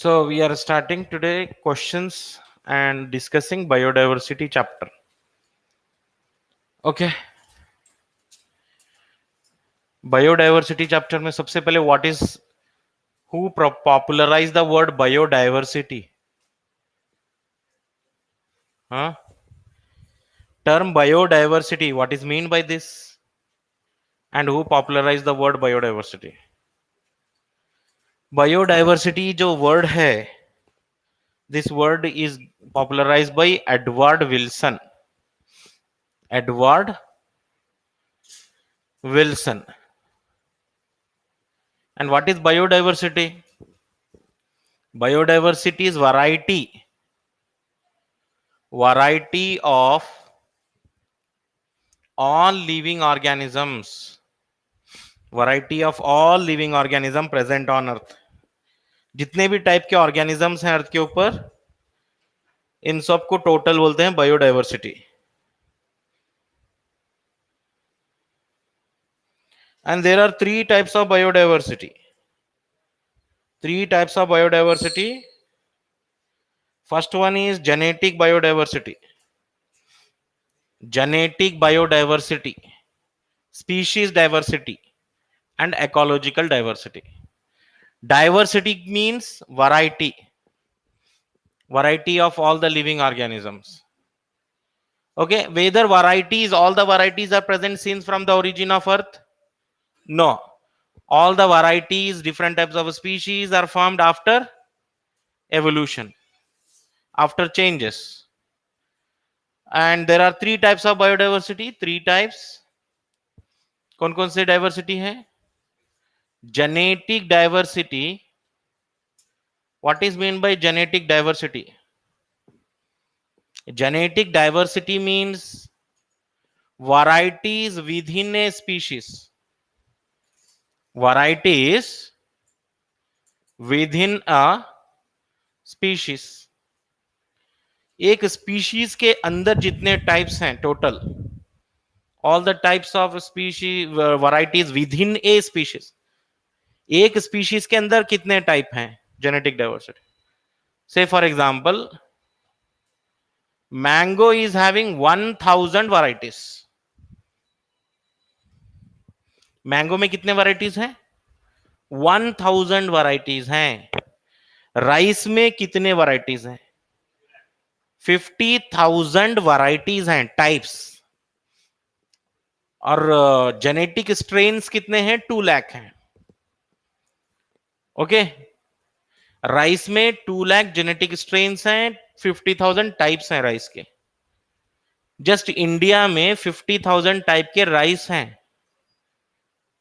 So we are starting today questions and discussing biodiversity chapter. Okay. Biodiversity chapter में सबसे पहले what is who popularized the word biodiversity? Huh? Term biodiversity. What is mean by this? And who popularized the word biodiversity? Biodiversity जो word है, this word is popularized by Edward Wilson. Edward Wilson. And what is biodiversity? Biodiversity is variety of all living organisms. Variety of all living organism present on earth. जितने भी type के organisms हैं अर्थ के ऊपर, इन सब को total बोलते हैं biodiversity. And there are three types of biodiversity. Three types of biodiversity. First one is genetic biodiversity. Genetic biodiversity, species diversity, and ecological diversity. Diversity means variety of all the living organisms. Okay, whether varieties, all the varieties are present since from the origin of earth? No, all the varieties, different types of species are formed after evolution, after changes. And there are three types of biodiversity. Three types. कौन कौन से diversity है? Genetic diversity. What is meant by genetic diversity? Genetic diversity means varieties within a species. Varieties within a species. एक species के अंदर जितने types हैं total, all the types of species, varieties within a species. एक species के अंदर कितने type हैं? Genetic diversity. Say for example, mango is having 1000 varieties. Mango में कितने वैरायटीज हैं? 1000 वैरायटीज हैं. राइस में कितने वैरायटीज हैं? 50,000 वैरायटीज हैं, टाइप्स. और जेनेटिक स्ट्रेन्स कितने हैं? 2 लाख हैं. ओके, राइस में 2 लाख जेनेटिक स्ट्रेन्स हैं, 50,000 टाइप्स हैं राइस के. जस्ट इंडिया में 50,000 टाइप के राइस हैं.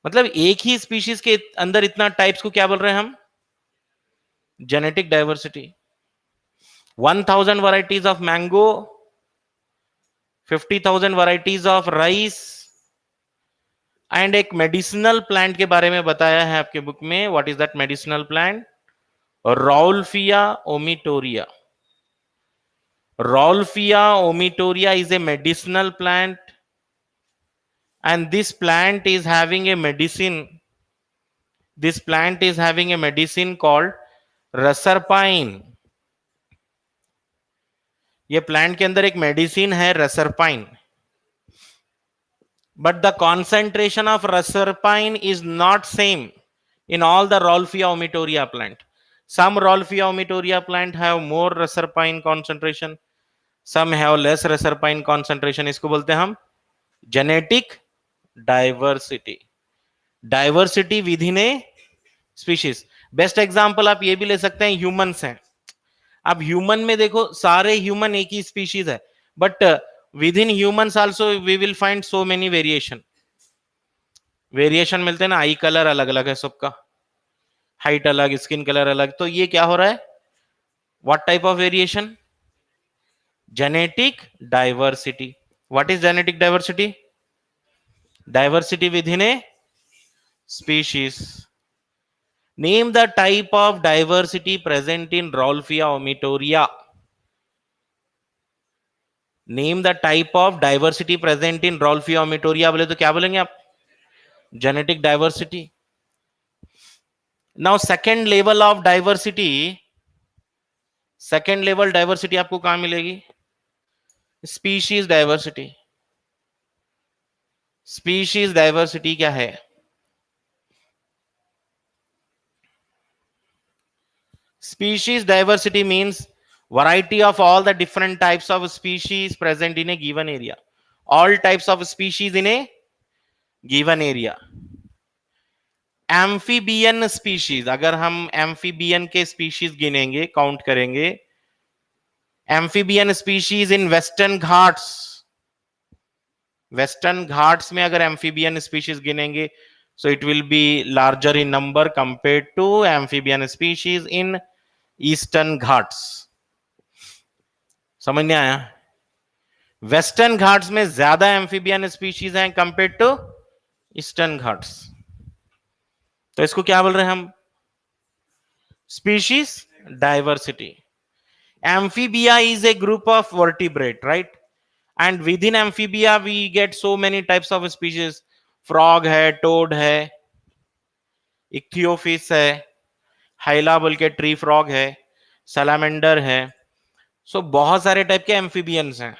मतलब एक ही स्पीशीज के अंदर इतना टाइप्स को क्या बोल रहे हैं हम? Genetic diversity. 1000 varieties of mango, 50,000 varieties of rice, and एक मेडिसिनल प्लांट के बारे में बताया है आपके बुक में. What is that medicinal plant? Rolfia omitoria. Rolfia omitoria is a medicinal plant, and this plant is having a medicine. This plant is having a medicine called रसरपाइन. ये plant के अंदर एक मेडिसिन है रसरपाइन. But the concentration of Raserpine is not same in all the Rolfia omitoria plant. Some Rolfia omitoria plant have more Raserpine concentration, some have less Raserpine concentration. इसको बोलते हैं हम genetic diversity. Diversity within a species. Best example आप ये भी ले सकते हैं, ह्यूमंस हैं. अब ह्यूमन में देखो, सारे ह्यूमन एक ही स्पीशीज है, but within humans also we will find so many variation मिलते हैं ना. आई कलर अलग अलग है सबका, हाइट अलग, स्किन कलर अलग. तो ये क्या हो रहा है? What type of variation? Genetic diversity. What is genetic diversity? Diversity with in a species. Name the type of diversity present in Rolfia omitoria. Name the type of diversity present in Rolfia omitoria. बोले तो क्या बोलेंगे आप? genetic diversity. Now second level of diversity second level diversity आपको कहां मिलेगी? Species diversity. Species diversity क्या है? Species diversity means variety of all the different types of species present in a given area. All types of species in a given area. Amphibian species, अगर हम amphibian के species गिनेंगे, count करेंगे, amphibian species in Western Ghats, Western Ghats में अगर amphibian species गिनेंगे, so it will be larger in number compare to amphibian species in Eastern Ghats. समझ नहीं आया? वेस्टर्न घाट्स में ज्यादा एम्फीबियन स्पीशीज हैं कंपेयर टू ईस्टर्न घाट्स, तो इसको क्या बोल रहे हैं हम? Species diversity. Amphibia is a group of vertebrate, right? And with in amphibia we get so many types of species. Frog है, टोड है, इक्थियोफिस है, हाइला बोल के ट्री फ्रॉग है, सैलामेंडर है। सो बहुत सारे टाइप के एम्फीबियंस हैं।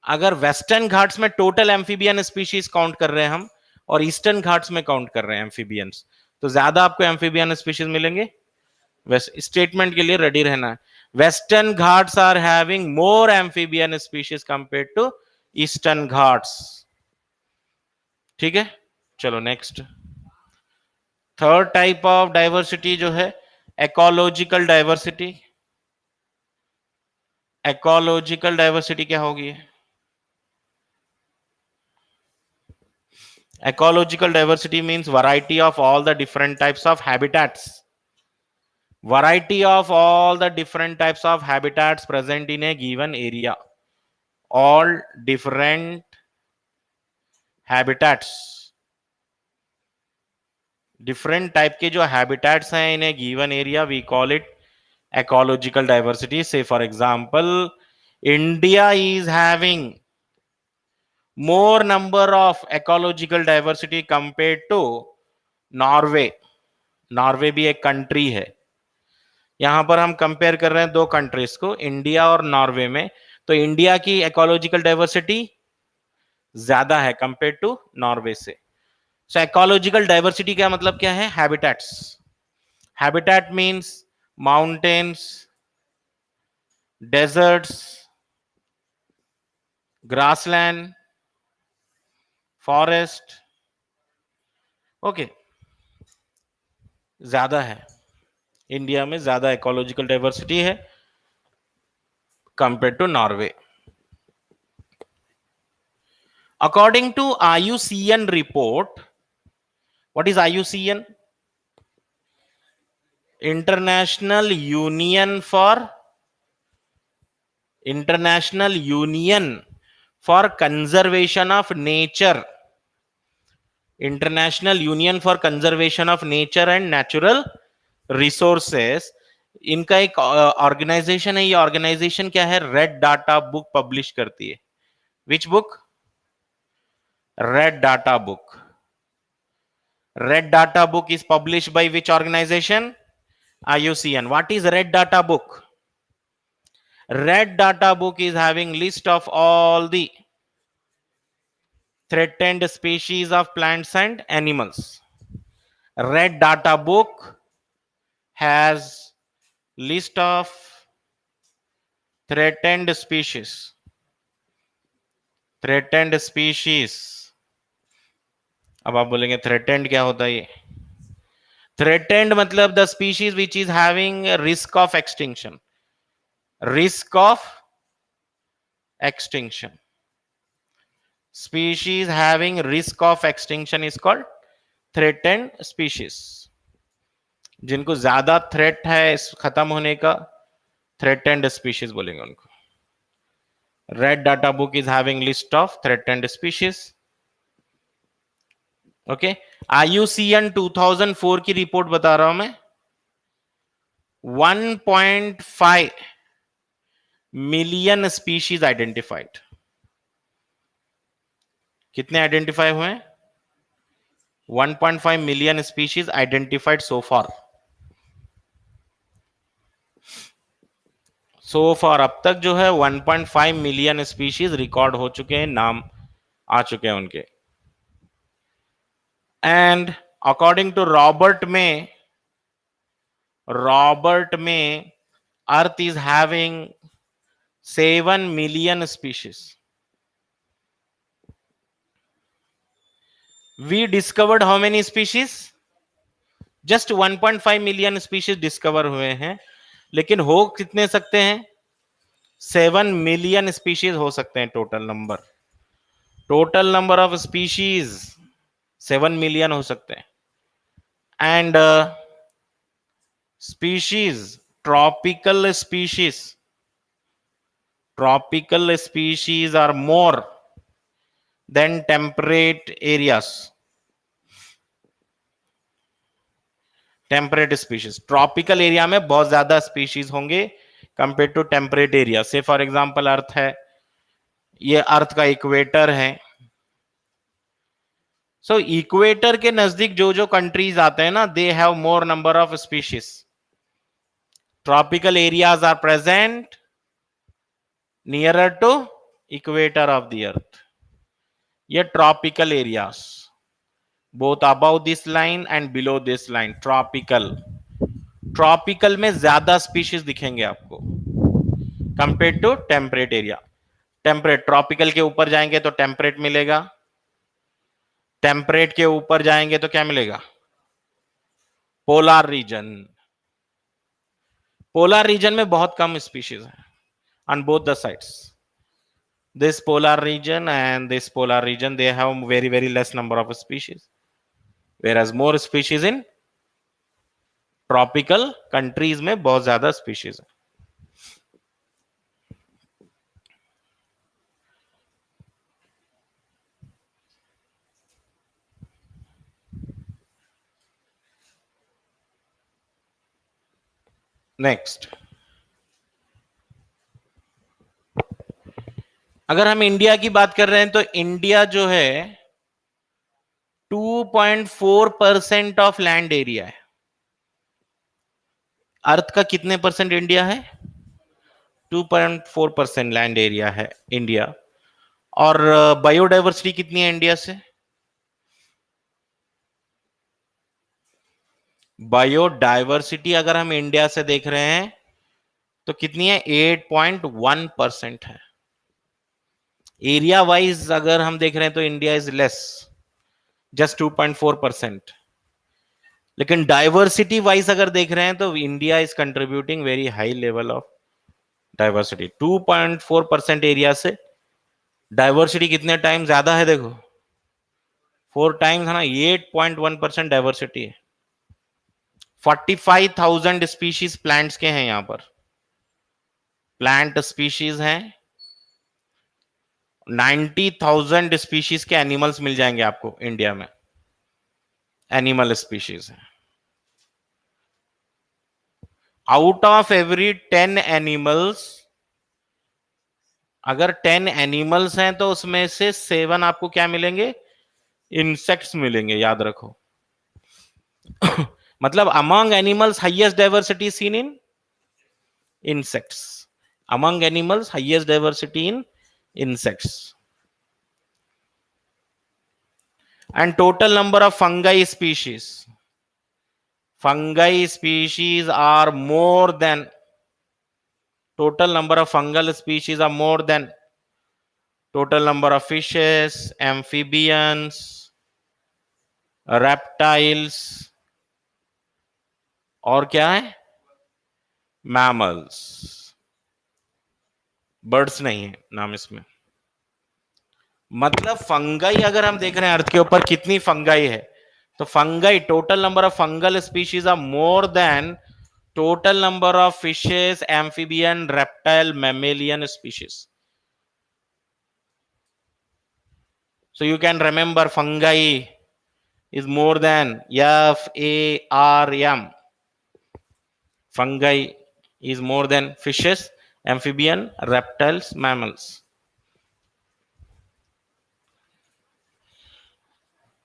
अगर वेस्टर्न घाट्स में टोटल एम्फीबियन स्पीशीज काउंट कर रहे हैं हम, और ईस्टर्न घाट्स में काउंट कर रहे हैं एम्फीबियंस, तो ज्यादा आपको एम्फीबियन स्पीशीज मिलेंगे। स्टेटमेंट के लिए रेडी रहना है। Western Ghats are having more amphibian species compare to eastern Ghats. ठीक है, चलो next. Third type of diversity जो है इकोलॉजिकल डाइवर्सिटी। इकोलॉजिकल डाइवर्सिटी क्या होगी? Ecological diversity means variety of all the different types of habitats. Variety of all the different types of habitats present in a given area. All different habitats. Different type के जो habitats हैं in a given area, we call it ecological diversity. Say for example, India is having more number of ecological diversity compared to Norway. Norway भी एक country है। यहां पर हम compare कर रहे हैं दो कंट्रीज को, इंडिया और नॉर्वे में, तो इंडिया की इकोलॉजिकल डाइवर्सिटी ज्यादा है कंपेयर टू नॉर्वे से। सो इकोलॉजिकल डाइवर्सिटी का मतलब क्या है? Habitats. Habitat means mountains, deserts, grassland, forest. Okay, ज्यादा है, इंडिया में ज्यादा इकोलॉजिकल डाइवर्सिटी है compare to Norway. According to IUCN report, what is IUCN? International Union for Conservation of Nature. International Union for Conservation of Nature and Natural Resources. इनका एक organisation है। ये organisation क्या है? रेड डाटा बुक पब्लिश करती है। Which book? Red Data Book. Red Data Book is published by which organization? IUCN. What is Red Data Book? Red Data Book is having list of all the threatened species of plants and animals. Red Data Book has list of threatened species. Threatened species. अब आप बोलेंगे threatened क्या होता है? ये threatened मतलब the species which is having risk of extinction. Risk of extinction, species having risk of extinction is called threatened species. जिनको ज्यादा थ्रेट है खत्म होने का, थ्रेटेंड स्पीशीज बोलेंगे उनको। Red data book is having list of threatened species. Okay, IUCN 2004 की report बता रहा हूं मैं। 1.5 मिलियन स्पीशीज आइडेंटिफाइड। कितने आइडेंटिफाई हुए? 1.5 million species identified so far. So for अब तक जो है 1.5 मिलियन स्पीशीज रिकॉर्ड हो चुके हैं, नाम आ चुके हैं उनके। And according to Robert May earth is having 7 million species. We discovered how many species? Just 1.5 million species discover हुए हैं, लेकिन हो कितने सकते हैं? 7 मिलियन स्पीशीज हो सकते हैं। Total number of species 7 million हो सकते हैं। And species, tropical species are more than temperate areas. Temperate species, tropical area में बहुत ज्यादा स्पीशीज होंगे कंपेयर टू टेम्परेट एरिया। से फॉर एग्जांपल अर्थ है, ये अर्थ का इक्वेटर है। सो इक्वेटर के नजदीक जो जो कंट्रीज आते हैं ना, they have more number of species. Tropical areas are present nearer to equator of the earth. ये tropical areas, both above this line and below this line. Tropical में ज्यादा स्पीशीज दिखेंगे आपको compare to temperate area. Temperate, tropical के ऊपर जाएंगे तो temperate मिलेगा, टेम्परेट के ऊपर जाएंगे तो क्या मिलेगा? Polar region. पोलर रीजन में बहुत कम स्पीशीज है on both the sides. This polar region and this polar region, they have very less number of species, whereas more species in tropical countries में बहुत ज्यादा species है। नेक्स्ट, अगर हम India की बात कर रहे हैं तो इंडिया जो है 2.4% ऑफ लैंड एरिया है। अर्थ का कितने परसेंट इंडिया है? 2.4% लैंड एरिया है इंडिया। और बायोडाइवर्सिटी कितनी है इंडिया से? बायोडाइवर्सिटी अगर हम इंडिया से देख रहे हैं तो कितनी है? 8.1% है। एरिया वाइज अगर हम देख रहे हैं तो इंडिया इज लेस, जस्ट 2.4%। लेकिन डाइवर्सिटी वाइज अगर देख रहे हैं तो India is contributing very high level of diversity. 2.4% area से डाइवर्सिटी कितने टाइम ज्यादा है? देखो 4 टाइम्स है ना। 8.1% डाइवर्सिटी है। 45,000 स्पीशीज प्लांट्स के हैं यहां पर, प्लांट स्पीशीज हैं। 90,000 स्पीशीज के एनिमल्स मिल जाएंगे आपको इंडिया में, एनिमल स्पीशीज है। आउट ऑफ एवरी 10 एनिमल्स, अगर 10 एनिमल्स हैं तो उसमें से 7 आपको क्या मिलेंगे? इंसेक्ट्स मिलेंगे, याद रखो। मतलब among animals highest diversity seen in insects. Among animals, highest diversity in insects. And total number of fungi species. Fungi species are more than, total number of fungal species are more than total number of fishes, amphibians, reptiles, और क्या है? Mammals. Birds नहीं है नाम इसमें। मतलब fungi अगर हम देख रहे हैं अर्थ के ऊपर कितनी फंगाई है, तो fungi, total number of fungal species are more than total number of fishes, amphibian, reptile, mammalian species. So you can remember fungi is more than FARM. Fungi is more than fishes, amphibian, reptiles, mammals.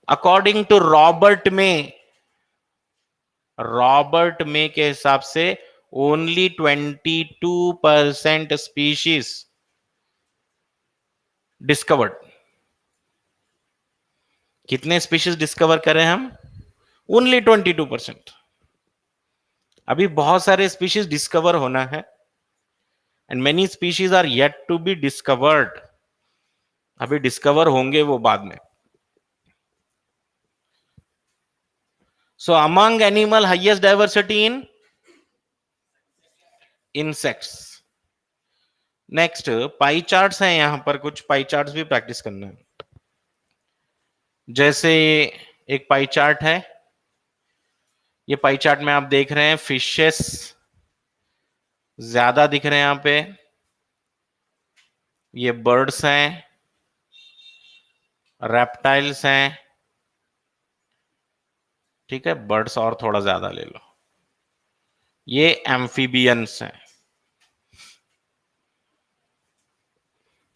According to Robert में के हिसाब से only 22% species discovered. कितने species discover करें हम? Only 22%. अभी बहुत सारे स्पीशीज डिस्कवर होना है, and many species are yet to be discovered. अभी डिस्कवर होंगे वो बाद में. So among animal highest diversity in insects. Next pie charts हैं, यहां पर कुछ पाई चार्ट्स भी प्रैक्टिस करना है. जैसे एक पाई चार्ट है, ये पाई चार्ट में आप देख रहे हैं फिशेस ज्यादा दिख रहे हैं यहां पे. ये बर्ड्स हैं, रेप्टाइल्स हैं. ठीक है, बर्ड्स और थोड़ा ज्यादा ले लो. ये एम्फीबियंस हैं,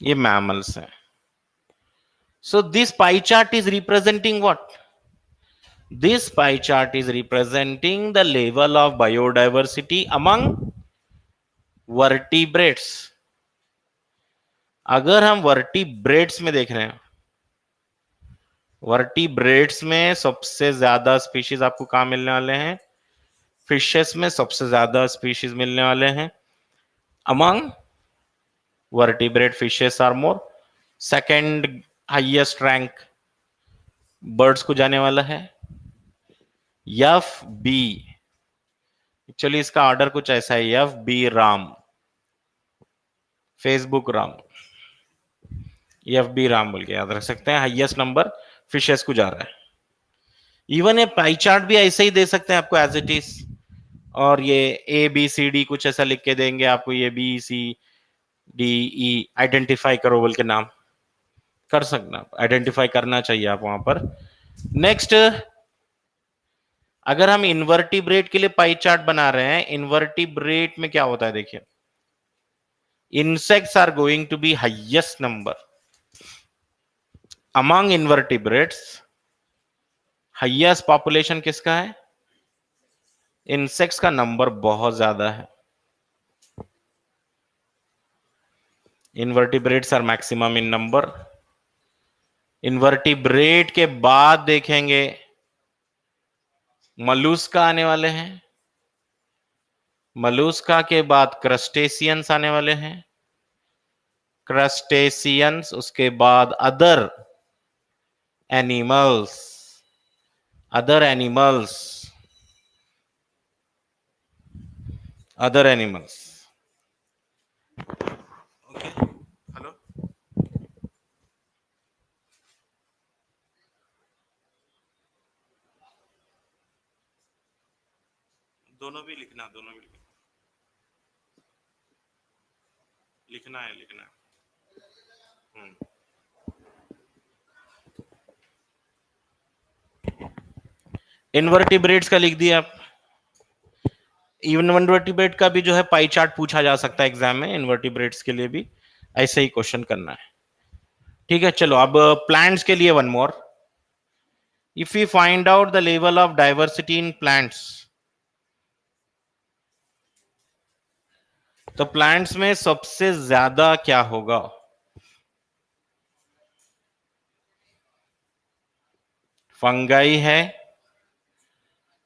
ये मैमल्स हैं. So this pie chart is representing what? This pie chart is representing the level of biodiversity among vertebrates. अगर हम वर्टिब्रेट्स में देख रहे हैं, वर्टिब्रेट्स में सबसे ज्यादा स्पीशीज आपको कहां मिलने वाले हैं? फिशेस में सबसे ज्यादा स्पीशीज मिलने वाले हैं. Among vertebrate fishes are more. Second highest rank birds को जाने वाला है एफ बी. एक्चुअली इसका ऑर्डर कुछ ऐसा है, F B Ram, Facebook Ram, F B Ram बोल के याद रख सकते हैं. हाईएस्ट नंबर फिशेस को जा रहा है. इवन ये पाई चार्ट भी ऐसे ही दे सकते हैं आपको एज इट इज, और ये ए बी सी डी कुछ ऐसा लिख के देंगे आपको, ये B C D E identify करो बोल के नाम कर सकना, आइडेंटिफाई करना चाहिए आप वहां पर. नेक्स्ट, अगर हम इन्वर्टिब्रेट के लिए पाई चार्ट बना रहे हैं, इन्वर्टिब्रेट में क्या होता है देखिए, insects are going to be highest number among invertebrates. Highest population किसका है? इंसेक्ट्स का नंबर बहुत ज्यादा है. Invertebrates are maximum in number. Invertebrate के बाद देखेंगे मलूस्का आने वाले हैं. मलूस्का के बाद क्रस्टेशियंस आने वाले हैं. क्रस्टेशियंस, उसके बाद other animals, other animals, other animals. Okay, hello, दोनों भी लिखना, दोनों भी लिखना है, लिखना है. इन्वर्टिब्रेट्स का लिख दिया आप. इन्वर्टिब्रेट का भी जो है पाई चार्ट पूछा जा सकता है एग्जाम में. इन्वर्टिब्रेट्स के लिए भी ऐसे ही क्वेश्चन करना है. ठीक है, चलो अब प्लांट्स के लिए one more. If you find out the level of diversity in plants, तो प्लांट्स में सबसे ज्यादा क्या होगा? फंगाई है,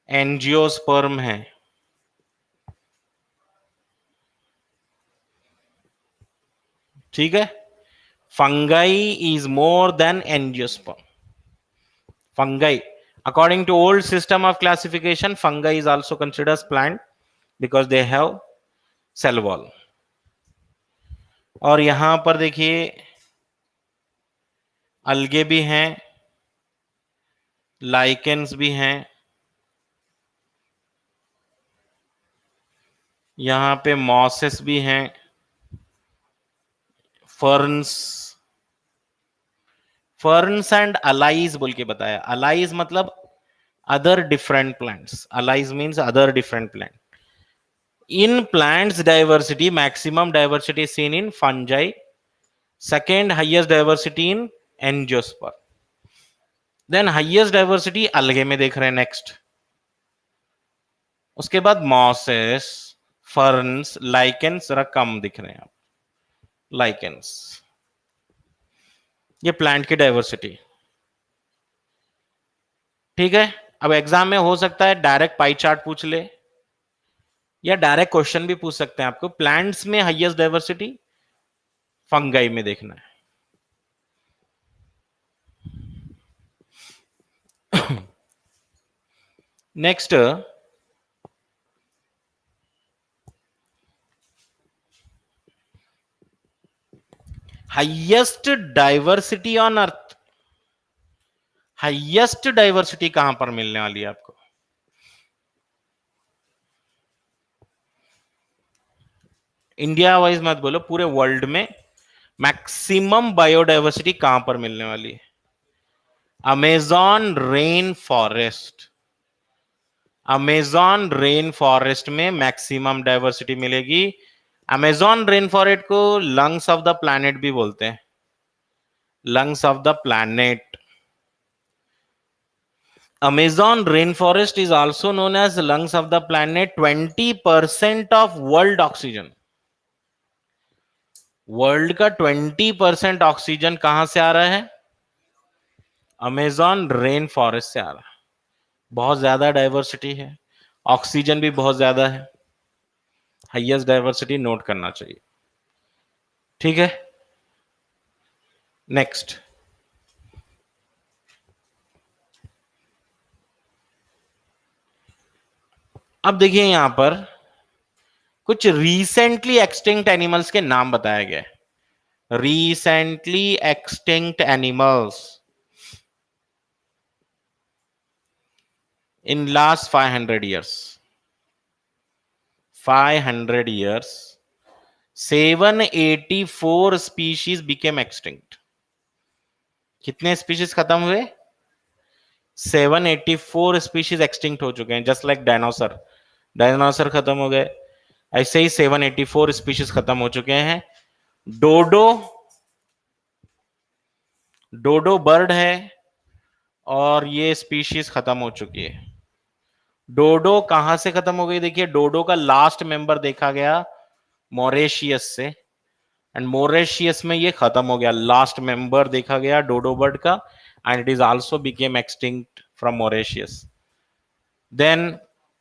एंजियोस्पर्म है. ठीक है, fungi is more than angiosperm. Fungi, according to old system of classification, fungi is also considered as plant because they have cell wall. और यहां पर देखिए अलगे भी हैं, लाइकेंस भी हैं, यहां पे मॉसेस भी हैं, फर्न्स, फर्न्स एंड अलाइज बोल के बताया. अलाइज मतलब other different plants. Allies means other different plant. In plants diversity, maximum diversity is seen in fungi. Second highest diversity in angiosperm. Then highest diversity algae में देख रहे हैं next. उसके बाद mosses, फर्न्स, लाइकेंस, जरा कम दिख रहे हैं आप, लाइकेंस। ये प्लांट की डाइवर्सिटी, ठीक है। अब एग्जाम में हो सकता है डायरेक्ट पाई चार्ट पूछ ले, या डायरेक्ट क्वेश्चन भी पूछ सकते हैं आपको, प्लांट्स में हाईएस्ट डाइवर्सिटी, फंगाई में देखना है। Next, highest diversity on earth, highest diversity कहां पर मिलने वाली है आपको? इंडिया वाइज मत बोलो, पूरे वर्ल्ड में मैक्सिमम बायोडाइवर्सिटी कहां पर मिलने वाली है? Amazon rain forest, Amazon rain forest में मैक्सिमम डाइवर्सिटी मिलेगी। अमेजॉन रेन फॉरेस्ट को लंग्स ऑफ द प्लैनेट भी बोलते हैं, lungs of the planet. Amazon rainforest is also known as lungs of the planet. 20% of world oxygen, world का 20% oxygen कहां से आ रहा है? अमेजॉन रेन फॉरेस्ट से आ रहा है। बहुत ज्यादा डाइवर्सिटी है, ऑक्सीजन भी बहुत ज्यादा है, हाईएस्ट डाइवर्सिटी नोट करना चाहिए, ठीक है। नेक्स्ट, अब देखिए यहां पर कुछ रिसेंटली एक्सटिंक्ट एनिमल्स के नाम बताया गया है। Recently extinct animals in last 500 years, 500 years 784 species became extinct. कितने स्पीशीज खत्म हुए? 784 स्पीशीज एक्सटिंक्ट हो चुके हैं। जस्ट लाइक डायनासोर, डायनासोर खत्म हो गए, ऐसे ही 784 स्पीशीज खत्म हो चुके हैं। डोडो, डोडो बर्ड है और ये स्पीशीज खत्म हो चुकी है। डोडो कहां से खत्म हो गई? देखिए डोडो का लास्ट मेंबर देखा गया मॉरिशियस से, एंड मॉरिशियस में ये खत्म हो गया, लास्ट मेंबर देखा गया डोडो बर्ड का, and it is also became extinct from Mauritius. Then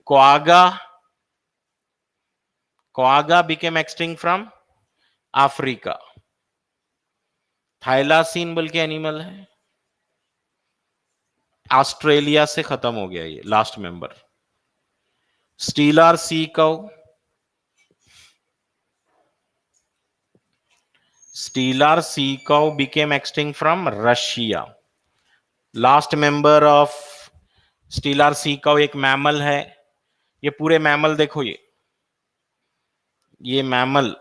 quagga, quagga became extinct from Africa. Thylacine बोल के एनिमल है, ऑस्ट्रेलिया से खत्म हो गया ये लास्ट मेंबर। स्टीलर सी कव, Steller sea cow became extinct from Russia. Last member of Steller sea cow एक मैमल है। ये पूरे मैमल देखो, ये मैमल,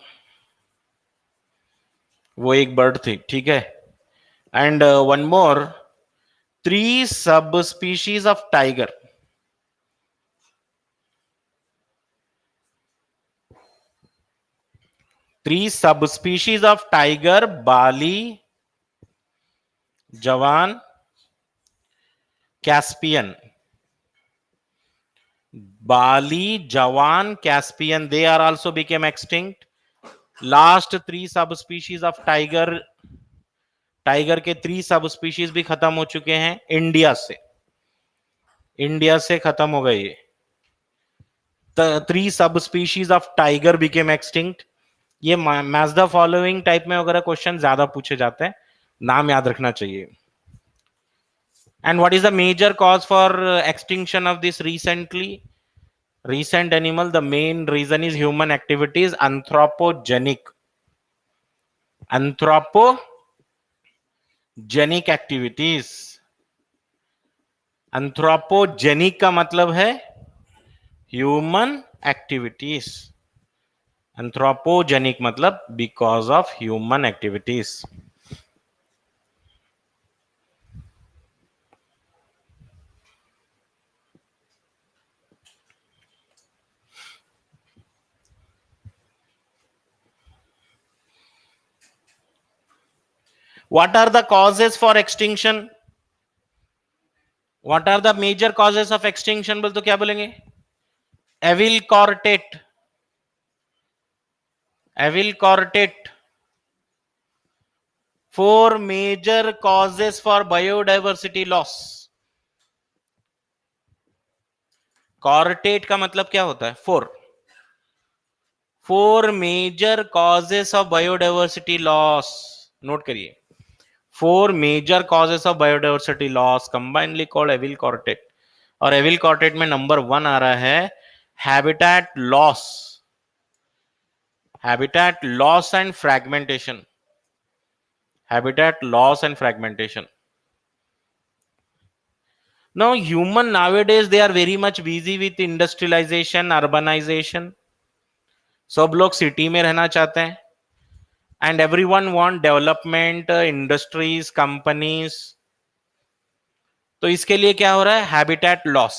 वो एक बर्ड थी, ठीक है। एंड वन मोर, 3 सब स्पीशीज ऑफ टाइगर, 3 सब स्पीशीज ऑफ टाइगर, बाली, जवान, कैस्पियन, बाली, जवान, Caspian, they are also became extinct. Last 3 सब स्पीशीज ऑफ टाइगर, टाइगर के 3 सब स्पीशीज भी खत्म हो चुके हैं इंडिया से, इंडिया से खत्म हो गए ये। 3 सब species of tiger became extinct. ये मैच द फॉलोइंग टाइप में वगैरह क्वेश्चन ज्यादा पूछे जाते हैं, नाम याद रखना चाहिए। And what is the major cause for extinction of this recently recent animal? The main reason is human activities, anthropogenic, anthropogenic activities। anthropogenic का मतलब है human activities, anthropogenic मतलब because of human activities। What are the causes for extinction? What are the major causes of extinction? बोल तो क्या बोलेंगे? Evil quartet, I will correlate 4 major causes for biodiversity loss. Correlate का मतलब क्या होता है? 4 major causes of biodiversity loss. Note करिए, 4 major causes of biodiversity loss combinedly called evil correlate. और evil correlate में नंबर 1 आ रहा है habitat loss. Habitat loss and fragmentation. Habitat loss and fragmentation. Now human nowadays they are very much busy with industrialization, urbanization. सब लोग city में रहना चाहते हैं, and everyone want development, industries, companies. तो इसके लिए क्या हो रहा है? Habitat loss.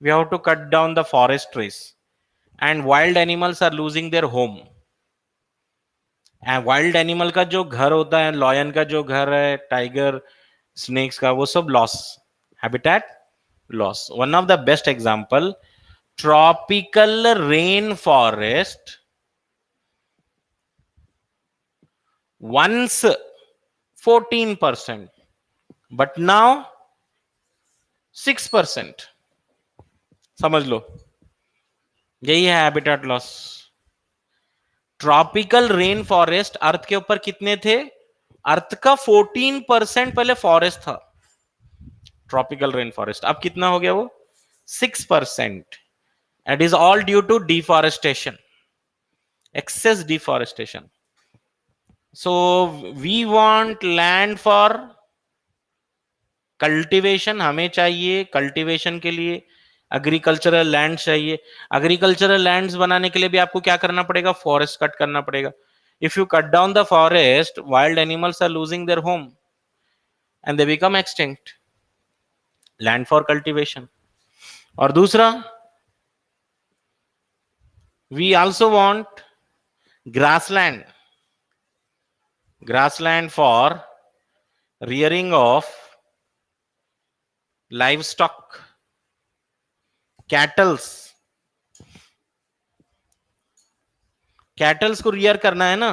We have to cut down the forest trees, and wild animals are losing their home. And wild animal का जो घर होता है, lion का जो घर है, tiger, snakes का, वो सब loss. Habitat loss. One of the best example, tropical rainforest once 14%, but now 6%. समझ लो, यही है habitat loss. Tropical rain forest earth के ऊपर कितने थे? अर्थ का 14% पहले फॉरेस्ट था, ट्रॉपिकल रेन फॉरेस्ट. अब कितना हो गया वो? 6%. It is all due to deforestation, excess deforestation. So we want land for cultivation. हमें चाहिए कल्टीवेशन के लिए एग्रीकल्चरल लैंड चाहिए. एग्रीकल्चरल लैंड्स बनाने के लिए भी आपको क्या करना पड़ेगा? फॉरेस्ट कट करना पड़ेगा. If you cut down the forest, wild animals are losing their home and they become extinct. Land for cultivation. और दूसरा, we also want grassland. Grassland for rearing of livestock, cattles. Cattles को rear करना है ना,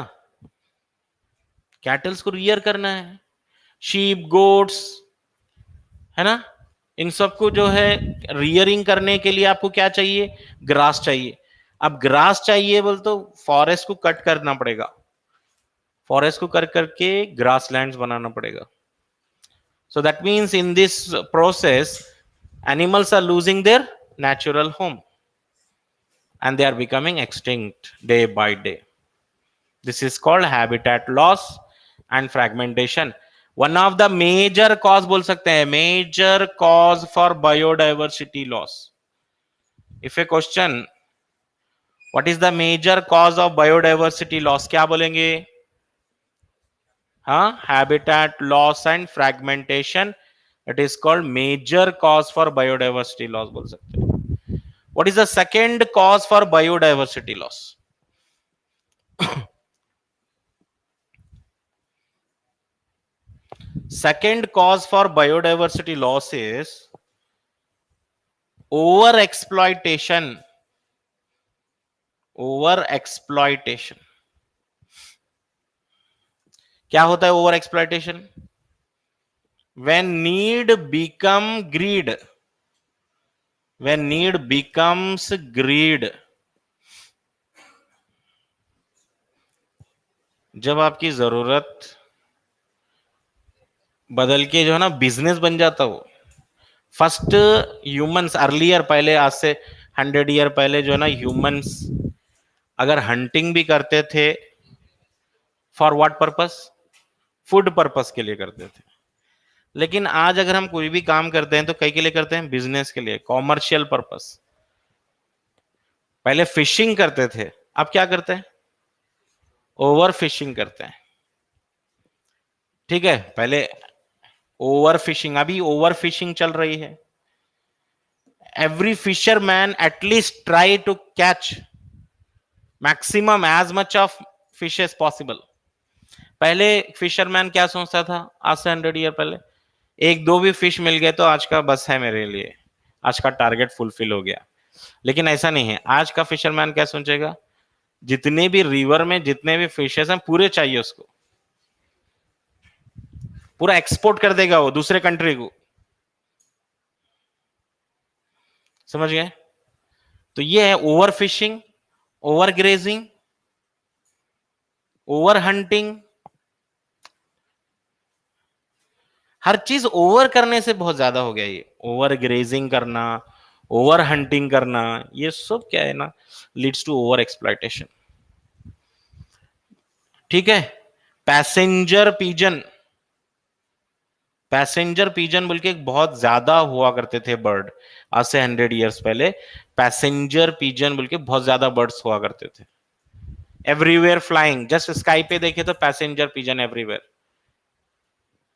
kettles को rear करना है. Sheep, goats, है ना, इन सबको जो है रियरिंग करने के लिए आपको क्या चाहिए? ग्रास चाहिए. अब ग्रास चाहिए बोल तो फॉरेस्ट को कट करना पड़ेगा, फॉरेस्ट को कट करके ग्रास लैंड्स बनाना पड़ेगा. So that means in this process, animals are losing their natural home and they are becoming extinct day by day. This is called habitat loss and fragmentation. One of the major cause बोल सकते हैं, major cause for biodiversity loss. If a question, what is the major cause of biodiversity loss? क्या बोलेंगे? हाँ, habitat loss and fragmentation. It is called major cause for biodiversity loss बोल सकते हैं. What is the second cause for biodiversity loss? Second cause for biodiversity loss is over exploitation. Over exploitation. क्या होता है over exploitation? When need become greed. When need becomes greed. जब आपकी जरूरत बदल के जो है ना बिजनेस बन जाता हो. फर्स्ट ह्यूमंस अर्लियर, पहले आज से 100 ईयर पहले जो है ना ह्यूमंस अगर हंटिंग भी करते थे, for what purpose? Food purpose के लिए करते थे. लेकिन आज अगर हम कोई भी काम करते हैं तो कई के लिए करते हैं? बिजनेस के लिए, कॉमर्शियल पर्पस. पहले फिशिंग करते थे, अब क्या करते हैं? ओवर फिशिंग करते हैं. ठीक है, पहले ओवर फिशिंग, अभी ओवर फिशिंग चल रही है. Every fisherman at least try to catch maximum as much of fish as possible. पहले फिशरमैन क्या सोचता था? आज से 100 ईयर पहले, एक दो भी फिश मिल गए तो आज का बस है मेरे लिए, आज का टारगेट फुलफिल हो गया. लेकिन ऐसा नहीं है. आज का फिशरमैन क्या सोचेगा? जितने भी रिवर में जितने भी फिशेस हैं पूरे चाहिए उसको, पूरा एक्सपोर्ट कर देगा वो दूसरे कंट्री को। समझ गए? तो ये है over fishing, over grazing, over hunting. हर चीज ओवर करने से बहुत ज्यादा हो गया, ये ओवर ग्रेजिंग करना, ओवर हंटिंग करना, ये सब क्या है ना, लीड्स टू ओवर एक्सप्लॉयटेशन। ठीक है। पैसेंजर पीजन, पैसेंजर पीजन बोल के एक बहुत ज्यादा हुआ करते थे बर्ड, आज से 100 ईयर्स पहले पैसेंजर पीजन बोल के बहुत ज्यादा बर्ड्स हुआ करते थे, एवरीवेयर फ्लाइंग, जस्ट स्काई पे देखे तो passenger pigeon everywhere.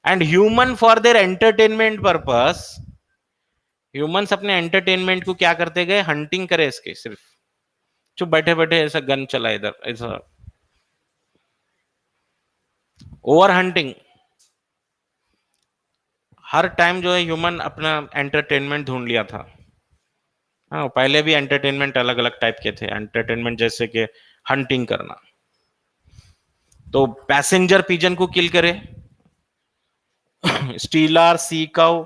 And human for their entertainment purpose, humans अपने एंटरटेनमेंट को क्या करते गए, हंटिंग करे इसके, सिर्फ चुप बैठे बैठे ऐसा गन चला इधर ऐसा, ओवर हंटिंग। हर टाइम जो है ह्यूमन अपना एंटरटेनमेंट ढूंढ लिया था। हाँ, पहले भी एंटरटेनमेंट अलग अलग टाइप के थे, एंटरटेनमेंट जैसे कि हंटिंग करना। तो पैसेंजर पिजन को किल करे। स्टीलर सी काउ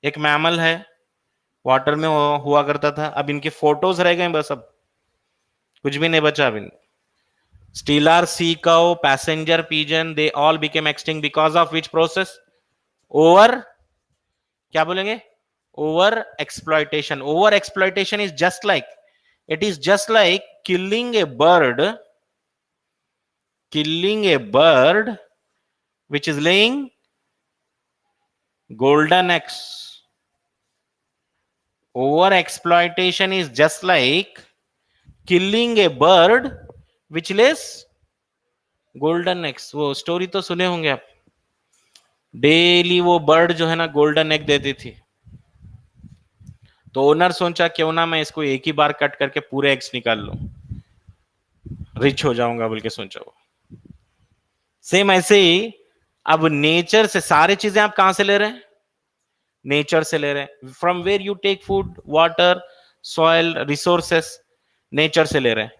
एक मैमल है, वाटर में हुआ करता था, अब इनके फोटोज रह गए बस, अब कुछ भी नहीं बचा अब इन। Steller sea cow, passenger pigeon, they all became extinct because of which process, over, क्या बोलेंगे, over exploitation. Over exploitation is just like, it is just like killing a bird, killing a bird which is laying golden eggs. Over exploitation is just like killing a bird which lays golden eggs. वो story तो सुने होंगे आप, daily वो bird जो है ना golden egg देती थी, तो ओनर सोचा क्यों ना मैं इसको एक ही बार कट करके पूरे एग्स निकाल लूं, रिच हो जाऊंगा बोल के सोचा वो। सेम ऐसे ही अब नेचर से सारी चीजें आप कहां से ले रहे हैं, नेचर से ले रहे हैं। From where you take food, water, soil, resources, nature से ले रहे हैं।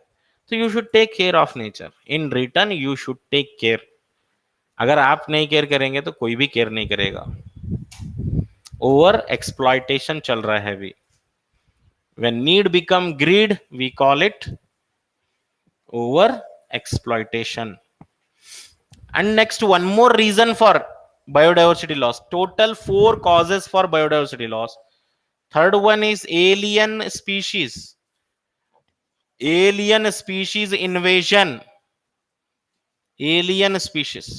तो you should take care of nature, in return you should take care. अगर आप नहीं केयर करेंगे तो कोई भी केयर नहीं करेगा। ओवर एक्सप्लॉयटेशन चल रहा है अभी। When need become greed, we call it over exploitation. And next, one more reason for biodiversity loss. Total 4 causes for biodiversity loss. Third one is alien species. Alien species invasion. Alien species.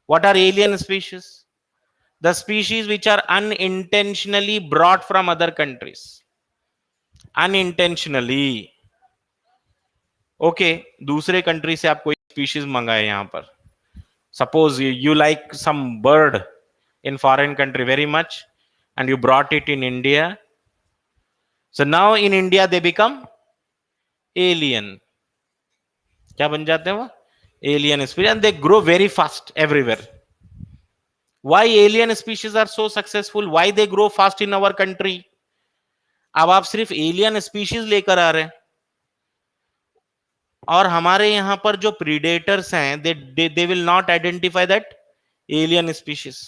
What are alien species? The species which are unintentionally brought from other countries. Unintentionally. Okay, दूसरे country से आप कोई species मंगाए यहां पर, suppose you like some bird in foreign country very much and you brought it in India, so now in India they become alien. क्या बन जाते हैं वो, alien species, and they grow very fast everywhere. Why alien species are so successful, why they grow fast in our country? अब आप सिर्फ alien species लेकर आ रहे हैं, और हमारे यहां पर जो प्रीडेटर्स हैं they will not identify that alien species.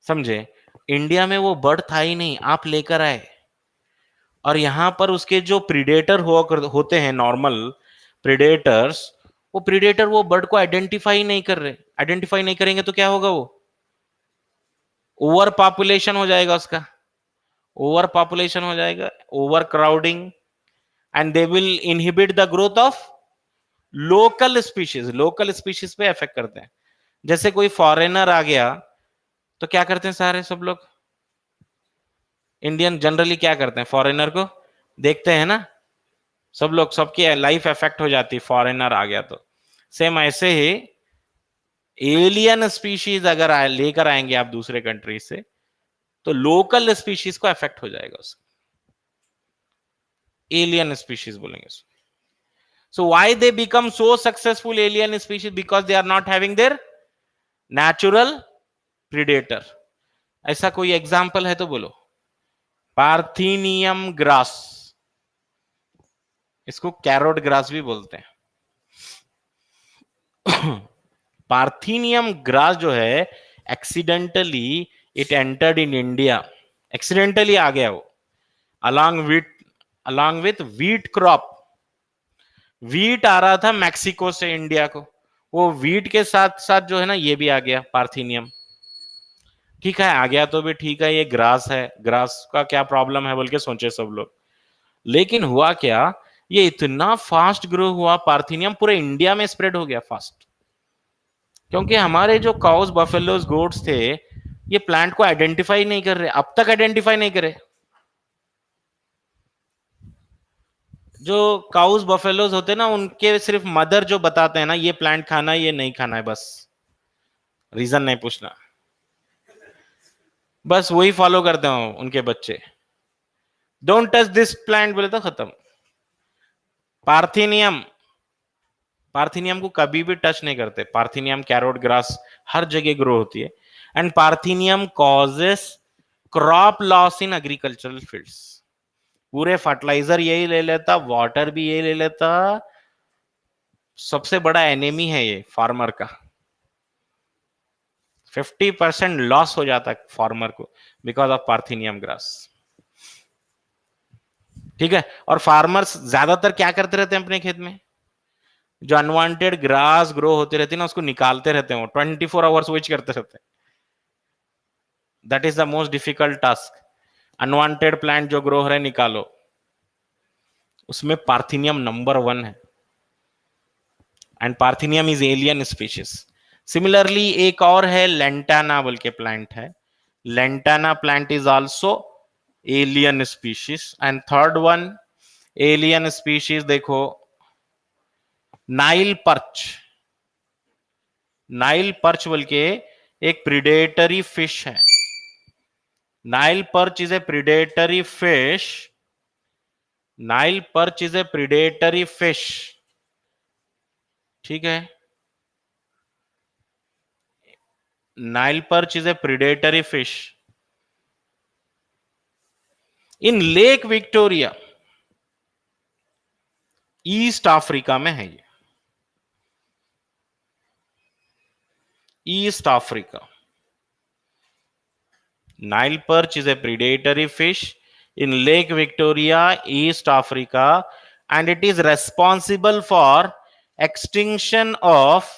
समझे? इंडिया में वो बर्ड था ही नहीं, आप लेकर आए, और यहां पर उसके जो प्रीडेटर होते हैं नॉर्मल प्रीडेटर्स, वो प्रीडेटर वो बर्ड को आइडेंटिफाई नहीं कर रहे। आइडेंटिफाई नहीं करेंगे तो क्या होगा, वो ओवर पॉपुलेशन हो जाएगा उसका, ओवर पॉपुलेशन हो जाएगा, over crowding, and they will inhibit the growth of local species. Local species पे इफेक्ट करते हैं। जैसे कोई फॉरेनर आ गया तो क्या करते हैं सारे सब लोग, इंडियन जनरली क्या करते हैं, फॉरेनर को देखते हैं ना, सब लोग, सबकी लाइफ इफेक्ट हो जाती है फॉरेनर आ गया तो। सेम ऐसे ही एलियन स्पीशीज अगर लेकर आएंगे आप दूसरे कंट्री से, तो लोकल स्पीशीज को इफेक्ट हो जाएगा उसका, एलियन स्पीशीज बोलेंगे। So why they become so successful alien species? Because they are not having their natural predator. ऐसा कोई एग्जाम्पल है तो बोलो। पार्थिनियम ग्रास, इसको कैरोट ग्रास भी बोलते हैं। पार्थिनियम ग्रास जो है accidentally it entered in India, accidentally आ गया वो, along with wheat crop. Wheat आ रहा था मैक्सिको से इंडिया को, वो वीट के साथ साथ जो है ना ये भी आ गया पार्थिनियम। ठीक है, आ गया तो भी ठीक है, ये ग्रास है, ग्रास का क्या प्रॉब्लम है बोल के सोचे सब लोग। लेकिन हुआ क्या, ये इतना फास्ट ग्रो हुआ, पार्थिनियम पूरे इंडिया में स्प्रेड हो गया फास्ट। क्योंकि हमारे जो काउस बफेलोज गोट्स थे ये प्लांट को आइडेंटिफाई नहीं कर रहे, अब तक आइडेंटिफाई नहीं करे। जो काउस बफेलोज होते हैं ना, उनके सिर्फ मदर जो बताते हैं ना ये प्लांट खाना है ये नहीं खाना है, बस रीजन नहीं पूछना, बस वही फॉलो करते हो उनके बच्चे। डोंट टच दिस प्लांट बोले तो खत्म। पार्थिनियम, पार्थिनियम को कभी भी टच नहीं करते। पार्थिनियम कैरोट ग्रास हर जगह ग्रो होती है। And पार्थिनियम causes crop loss in agricultural fields. पूरे फर्टिलाइजर यही ले लेता, वाटर भी यही ले लेता, सबसे बड़ा एनिमी है ये फार्मर का। 50% लॉस हो जाता है फार्मर को बिकॉज ऑफ पार्थिनियम ग्रास। ठीक है, और फार्मर्स ज्यादातर क्या करते रहते हैं अपने खेत में, जो अनवांटेड ग्रास ग्रो होते रहते हैं ना उसको निकालते रहते हैं, वो 24 आवर्स वेट करते रहते हैं। That is the most difficult task. Unwanted plant जो ग्रो हो रहे निकालो, उसमें पार्थिनियम नंबर 1 है। And पार्थिनियम is alien species. Similarly एक और है लेंटाना बोल के प्लांट है, lantana plant is also alien species. And third one alien species देखो, नाइल पर्च। नाइल पर्च बोल के एक प्रिडेटरी फिश है। Nile perch is a predatory fish. Nile perch is a predatory fish. ठीक है, Nile perch is a predatory fish in lake Victoria, east Africa में है ये, east Africa. Nile perch is a predatory fish in Lake Victoria, East Africa, and it is responsible for extinction of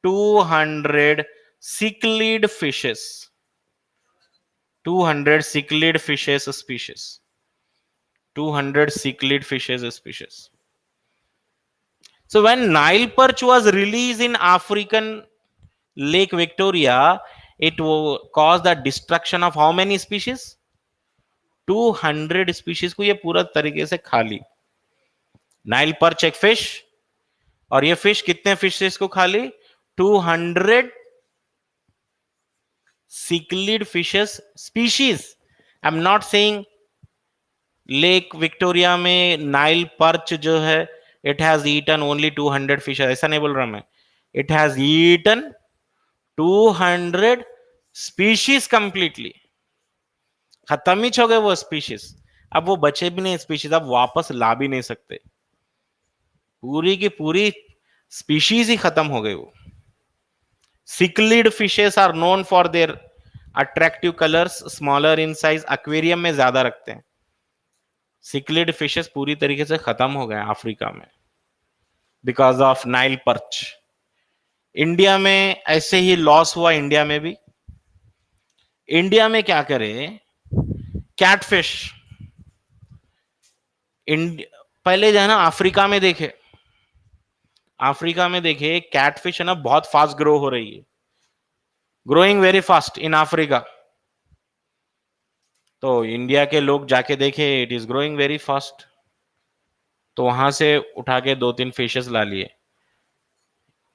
200 cichlid fishes. 200 cichlid fishes species. 200 cichlid fishes species. So when Nile perch was released in African Lake Victoria, it caused the destruction of how many species? 200 species को ये पूरा तरीके से खा ली। Nile perch एक fish, और ये फिश कितने फिशेस को खा ली? 200 cichlid fishes species. I am not saying lake Victoria में नाइल पर्च जो है it has eaten only 200 fishes, ऐसा नहीं बोल रहा मैं। It has eaten 200 species completely, खत्म ही हो गए वो स्पीशीज। अब वो बचे भी नहीं स्पीशीज, अब वापस ला भी नहीं सकते, पूरी की पूरी स्पीशीज ही खत्म हो गई वो। Cichlid fishes are known for their attractive colours, smaller in size, aquarium में ज्यादा रखते हैं। सिक्लिड फिशेस पूरी तरीके से खत्म हो गए अफ्रीका में because of Nile perch. India में ऐसे ही लॉस हुआ, इंडिया में भी। इंडिया में क्या करें, कैटफिश पहले जो है ना अफ्रीका में देखे, अफ्रीका में देखे कैटफिश है ना बहुत फास्ट ग्रो हो रही है, growing very fast in Africa. तो इंडिया के लोग जाके देखे it is growing very fast, तो वहां से उठा के 2-3 फिशेस ला लिए।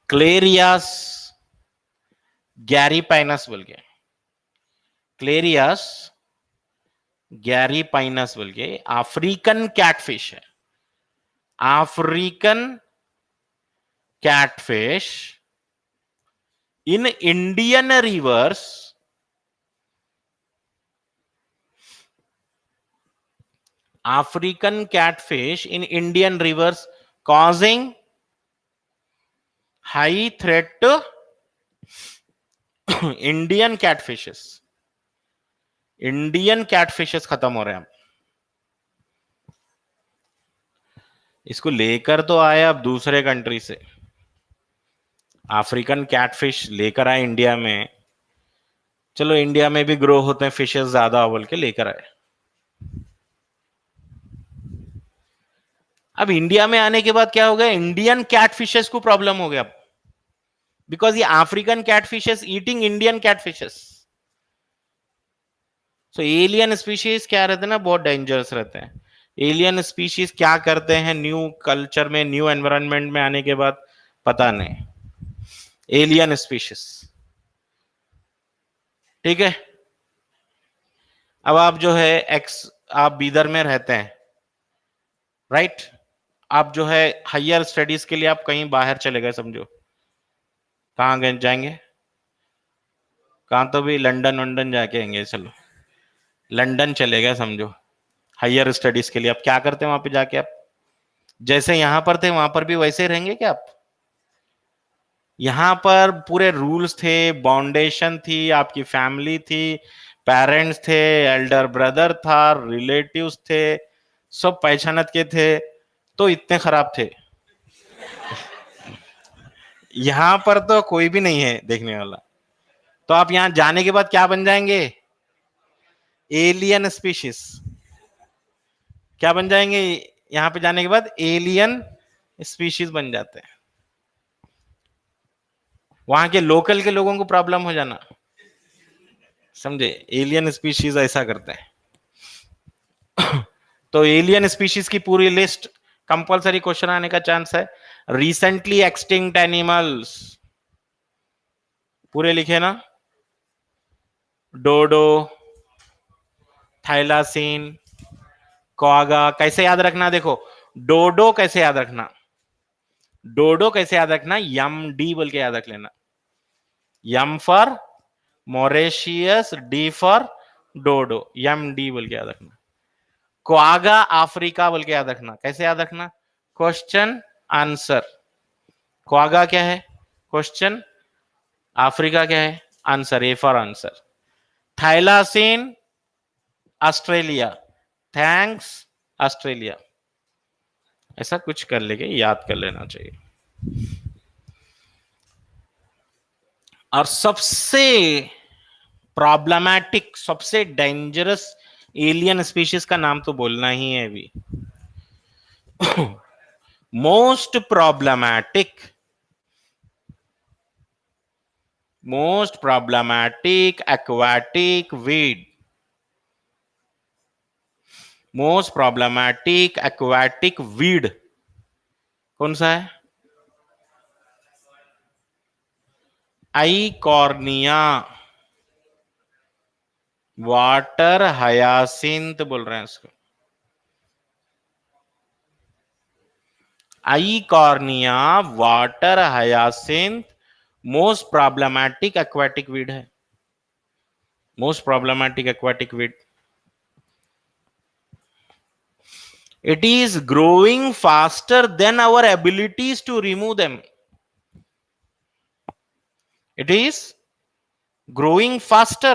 क्लेरियास गैरीपाइनस बोल के, क्लेरियास गैरीपाइनस बोल के अफ्रीकन कैटफिश है। African catfish in Indian reverse African catfish in Indian rivers causing high threat to Indian catfishes. Indian catfishes खत्म हो रहे हैं। इसको लेकर तो आए अब दूसरे कंट्री से, अफ्रीकन कैटफिश लेकर आए इंडिया में, चलो इंडिया में भी ग्रो होते हैं फिशेस ज्यादा बोल के लेकर आए। अब इंडिया में आने के बाद क्या हो गया, इंडियन कैटफिशेस को प्रॉब्लम हो गया, बिकॉज ये African catfishes eating Indian catfishes. So alien species क्या रहते हैं ना, बहुत डेंजरस रहते हैं। एलियन स्पीशीज क्या करते हैं न्यू कल्चर में, न्यू एनवायरनमेंट में आने के बाद, पता नहीं। एलियन स्पीशीज, ठीक है। अब आप जो है आप बीदर में रहते हैं, राइट? आप जो है हायर स्टडीज के लिए आप कहीं बाहर चले गए समझो, कहाँ गए जाएंगे? कहाँ तो भी लंदन वंदन जाके आएंगे, चलो लंदन चले गए समझो हायर स्टडीज के लिए। आप क्या करते हैं वहां पे जाके? आप जैसे यहां पर थे वहां पर भी वैसे ही रहेंगे क्या आप? यहां पर पूरे रूल्स थे, बाउंडेशन थी, आपकी फैमिली थी, पेरेंट्स थे, एल्डर ब्रदर था, रिलेटिव्स थे, सब पहचानत के थे, तो इतने खराब थे। यहां पर तो कोई भी नहीं है देखने वाला, तो आप यहां जाने के बाद क्या बन जाएंगे? Alien species. क्या बन जाएंगे यहां पे जाने के बाद? एलियन स्पीशीज बन जाते हैं। वहां के लोकल के लोगों को प्रॉब्लम हो जाना, समझे? एलियन स्पीशीज ऐसा करते हैं। तो एलियन स्पीशीज की पूरी लिस्ट, कंपलसरी क्वेश्चन आने का चांस है। रिसेंटली एक्सटिंक्ट एनिमल्स पूरे लिखे ना, डोडो, थाइलासीन, क्वागा। कैसे याद रखना देखो, डोडो कैसे याद रखना, डोडो कैसे याद रखना, यम डी बोल के याद रख लेना। M for Mauritius, D for dodo, M D बोल के याद रखना। क्वागा अफ्रीका बोल के याद रखना। कैसे याद रखना? Question answer. क्वागा क्या है? क्वेश्चन। अफ्रीका क्या है? Answer, A for answer. थाइलासीन Australia, thanks Australia. ऐसा कुछ कर लेके याद कर लेना चाहिए। और सबसे प्रॉब्लमैटिक, सबसे डेंजरस एलियन स्पीशीज का नाम तो बोलना ही है अभी। Most problematic, most problematic aquatic weed, most problematic aquatic weed कौन सा है? आइकॉर्निया, वाटर हयासिंथ बोल रहे हैं इसको। Eichhornia water hyacinth most problematic aquatic weed है, most problematic aquatic weed. It is growing faster than our abilities to remove them. It is growing faster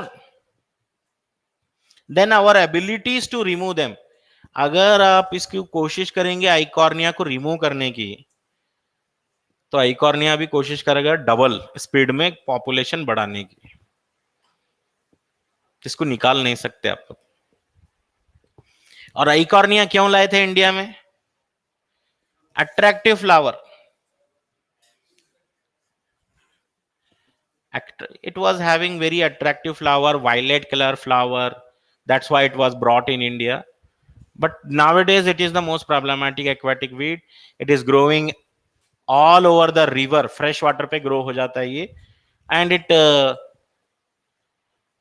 than our abilities to remove them. अगर आप इसकी कोशिश करेंगे Eichhornia को remove करने की, तो आइकॉर्निया भी कोशिश करेगा डबल स्पीड में पॉपुलेशन बढ़ाने की। इसको निकाल नहीं सकते आप। और आइकॉर्निया क्यों लाए थे इंडिया में? Attractive flower, it was having very attractive flower, violet color flower, that's why it was brought in India. But nowadays it is the most problematic aquatic weed. It is growing all over the river, fresh water पे grow हो जाता है ये, and it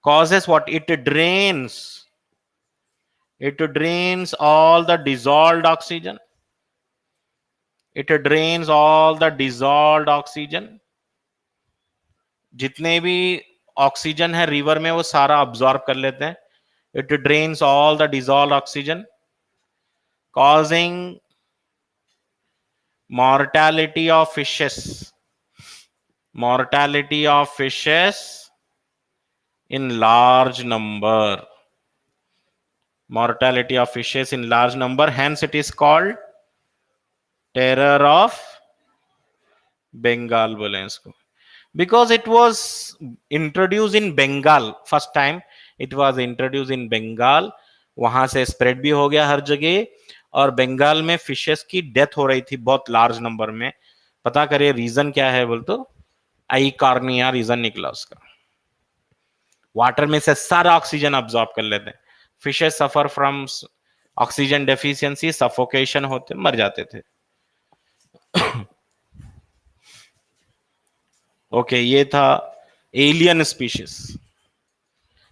causes what? It drains all the dissolved oxygen. It drains all the dissolved oxygen. जितने भी oxygen है river में वो सारा अब्सॉर्ब कर लेते हैं। It drains all the dissolve oxygen causing mortality of fishes, mortality of fishes in large number, mortality of fishes in large number, hence it is called terror of Bengal बोले इसको, because it was introduced in Bengal first time, it was introduced in Bengal, वहां से spread भी हो गया हर जगह, और बंगाल में फिशेस की डेथ हो रही थी बहुत लार्ज नंबर में। पता करिए रीजन क्या है बोल तो आई कार्निया रीजन निकला उसका। वाटर में से सारा ऑक्सीजन अब्सॉर्ब कर लेते हैं, fishes suffer from oxygen deficiency, suffocation होते, मर जाते थे। ओके ये था एलियन स्पीशीज।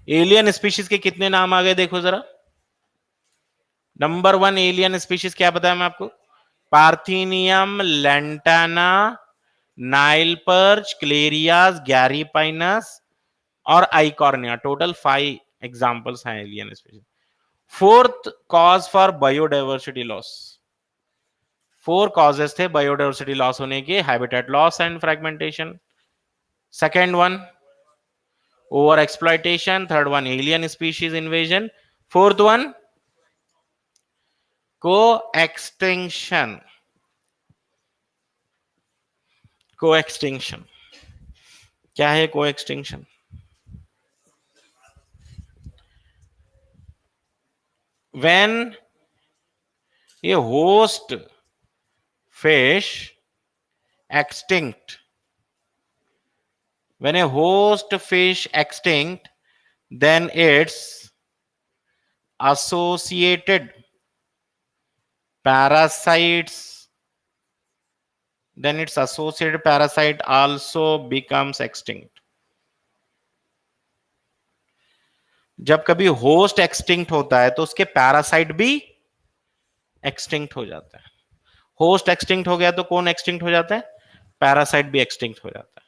एलियन स्पीशीज के कितने नाम आ गए देखो जरा। नंबर 1 एलियन स्पीशीज क्या बताया मैं आपको, parthenium, lantana, Nile perch, clarias, gariepinus और आइकॉर्निया, टोटल 5 एग्जांपल्स हैं alien species. Fourth cause for biodiversity loss, 4 causes थे बायोडाइवर्सिटी लॉस होने के, habitat loss and fragmentation, second one over exploitation, third one alien species invasion, fourth one co extinction. Co extinction क्या है? Co extinction when a host fish extinct, when a host fish extinct, then its associated parasites, then its associated parasite also becomes extinct. जब कभी host extinct होता है तो उसके parasite भी extinct हो जाता है। होस्ट एक्सटिंक्ट हो गया तो कौन एक्सटिंक्ट हो जाता है? पैरासाइट भी एक्सटिंक्ट हो जाता है।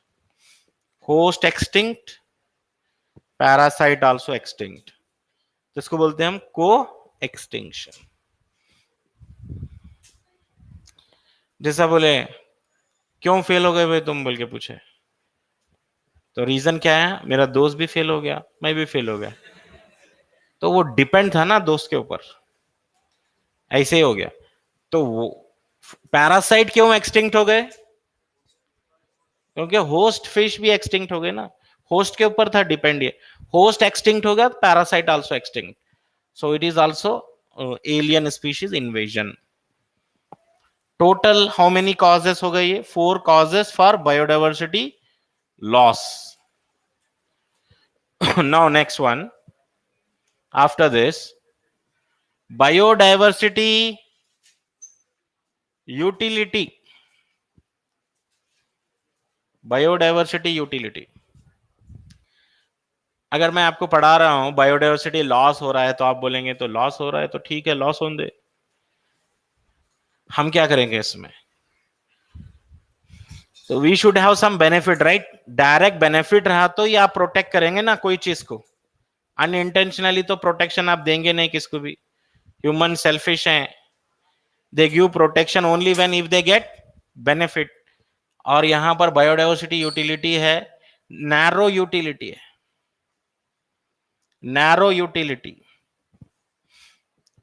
Host extinct, parasite also extinct, तो इसको बोलते हैं हम को एक्सटिंक्शन। जैसा बोले क्यों फेल हो गए भाई तुम बोल के पूछे, तो रीजन क्या है? मेरा दोस्त भी फेल हो गया, मैं भी फेल हो गया, तो वो डिपेंड था ना दोस्त के ऊपर, ऐसे ही हो गया। तो वो पैरासाइट क्यों एक्सटिंक्ट हो गए? क्योंकि होस्ट फिश भी एक्सटिंक्ट हो गए ना, होस्ट के ऊपर था डिपेंड, ये होस्ट एक्सटिंक्ट हो गया, parasite also extinct, so it is also alien species invasion. Total how many causes हो गए? ये 4 causes for biodiversity loss. Now next one after this, biodiversity utility. Biodiversity utility, अगर मैं आपको पढ़ा रहा हूं बायोडाइवर्सिटी लॉस हो रहा है तो आप बोलेंगे तो लॉस हो रहा है तो ठीक है, लॉस होने दे, हम क्या करेंगे इसमें? तो we should have some benefit, right? Direct benefit रहा तो ये आप प्रोटेक्ट करेंगे ना कोई चीज को, अनइंटेंशनली तो प्रोटेक्शन आप देंगे नहीं किसको भी। ह्यूमन सेल्फिश हैं, they give protection only when if they get benefit. और यहां पर बायोडाइवर्सिटी यूटिलिटी है, नैरो यूटिलिटी है, narrow utility,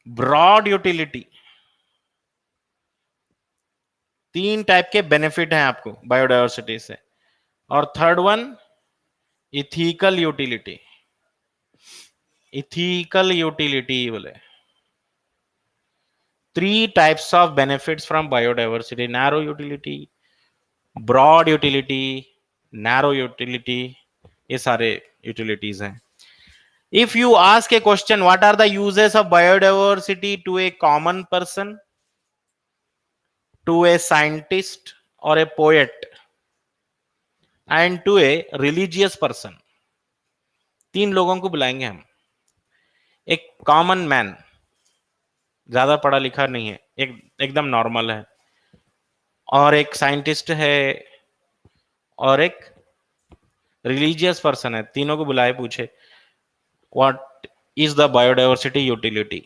broad utility. 3 type के बेनिफिट हैं आपको बायोडाइवर्सिटी से। और third one ethical utility, ethical utility बोले 3 types of benefits from biodiversity, narrow utility, broad utility, narrow utility, ये सारे यूटिलिटीज हैं। If you ask a question what are the uses of biodiversity to A common person, to a scientist और a poet and to a religious person, 3 लोगों को बुलाएंगे हम। एक common man, ज्यादा पढ़ा लिखा नहीं है, एकदम नॉर्मल है, और एक साइंटिस्ट है, और एक रिलीजियस पर्सन है, तीनों को बुलाए, पूछे what is the biodiversity utility.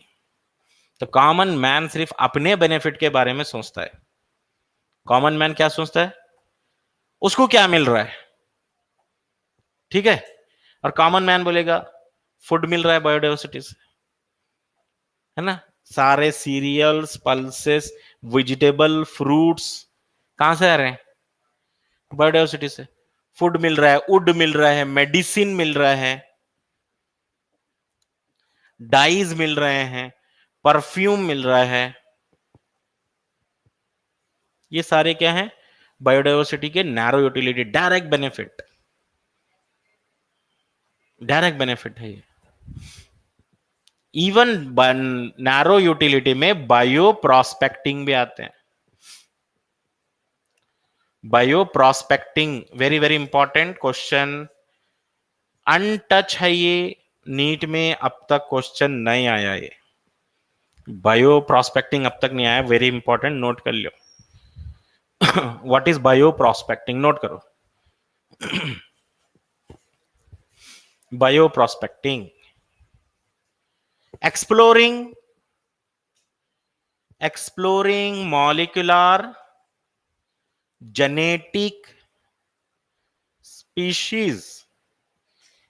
तो कॉमन मैन सिर्फ अपने बेनिफिट के बारे में सोचता है। कॉमन मैन क्या सोचता है, उसको क्या मिल रहा है, ठीक है। और कॉमन मैन बोलेगा फूड मिल रहा है बायोडाइवर्सिटी से, है ना। सारे सीरियल्स, पल्सेस, वेजिटेबल, फ्रूट्स कहां से आ रहे हैं, बायोडाइवर्सिटी से। फूड मिल रहा है, वुड मिल रहा है, मेडिसिन मिल रहा है, डाइज मिल रहे हैं, परफ्यूम मिल रहा है। ये सारे क्या हैं, बायोडाइवर्सिटी के narrow utility, direct benefit, direct benefit है ये। इवन नैरो यूटिलिटी में बायो प्रोस्पेक्टिंग भी आते हैं। Bio prospecting very very important question, untouch है ये, नीट में अब तक क्वेश्चन नहीं आया ये। बायो प्रोस्पेक्टिंग अब तक नहीं आया, वेरी इंपॉर्टेंट, नोट कर लो। What is bioprospecting, note करो। Bioprospecting, exploring molecular, genetic species,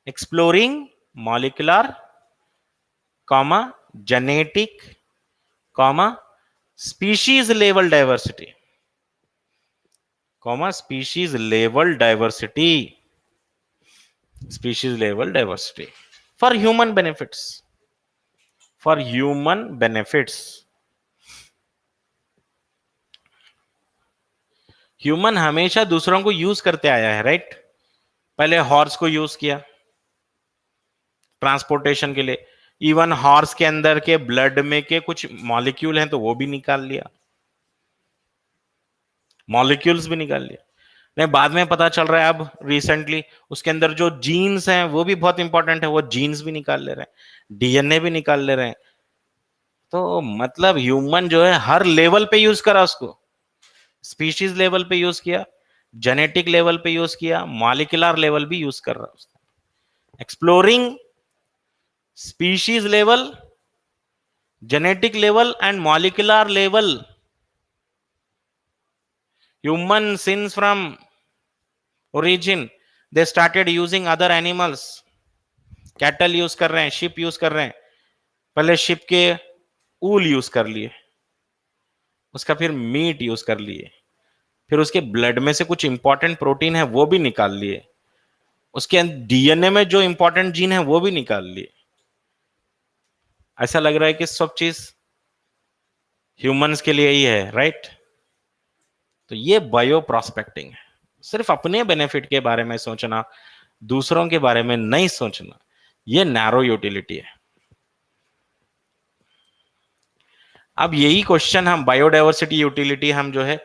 exploring molecular, comma, genetic, comma, species level diversity, comma, species level diversity, species level diversity for human benefits, for human benefits। Human हमेशा दूसरों को use करते आया है, right. पहले horse को use किया transportation के लिए, इवन हॉर्स के अंदर के ब्लड में के कुछ मॉलिक्यूल हैं तो वो भी निकाल लिया, मॉलिक्यूल्स भी निकाल लिया। नहीं, बाद में पता चल रहा है अब रिसेंटली उसके अंदर जो जीन्स हैं वो भी बहुत इंपॉर्टेंट है, वो जीन्स भी निकाल ले रहे हैं, डीएनए भी निकाल ले रहे हैं। तो मतलब ह्यूमन जो है हर लेवल पे यूज करा उसको, स्पीशीज लेवल पे यूज किया, जेनेटिक लेवल पे यूज किया, मॉलिक्यूलर लेवल भी यूज कर रहा है। Exploring species level, genetic level and molecular level, human since from origin they started using other animals, cattle use कर रहे हैं, शिप यूज कर रहे हैं, पहले शिप के ऊल यूज कर लिए, उसका फिर मीट यूज कर लिए, फिर उसके ब्लड में से कुछ इंपॉर्टेंट प्रोटीन है वो भी निकाल लिए, उसके डीएनए में जो इंपॉर्टेंट जीन है वो भी निकाल लिए। ऐसा लग रहा है कि सब चीज ह्यूमंस के लिए ही है, राइट। तो ये बायो प्रोस्पेक्टिंग है, सिर्फ अपने बेनिफिट के बारे में सोचना, दूसरों के बारे में नहीं सोचना, ये नैरो यूटिलिटी है। अब यही क्वेश्चन हम बायोडाइवर्सिटी यूटिलिटी हम जो है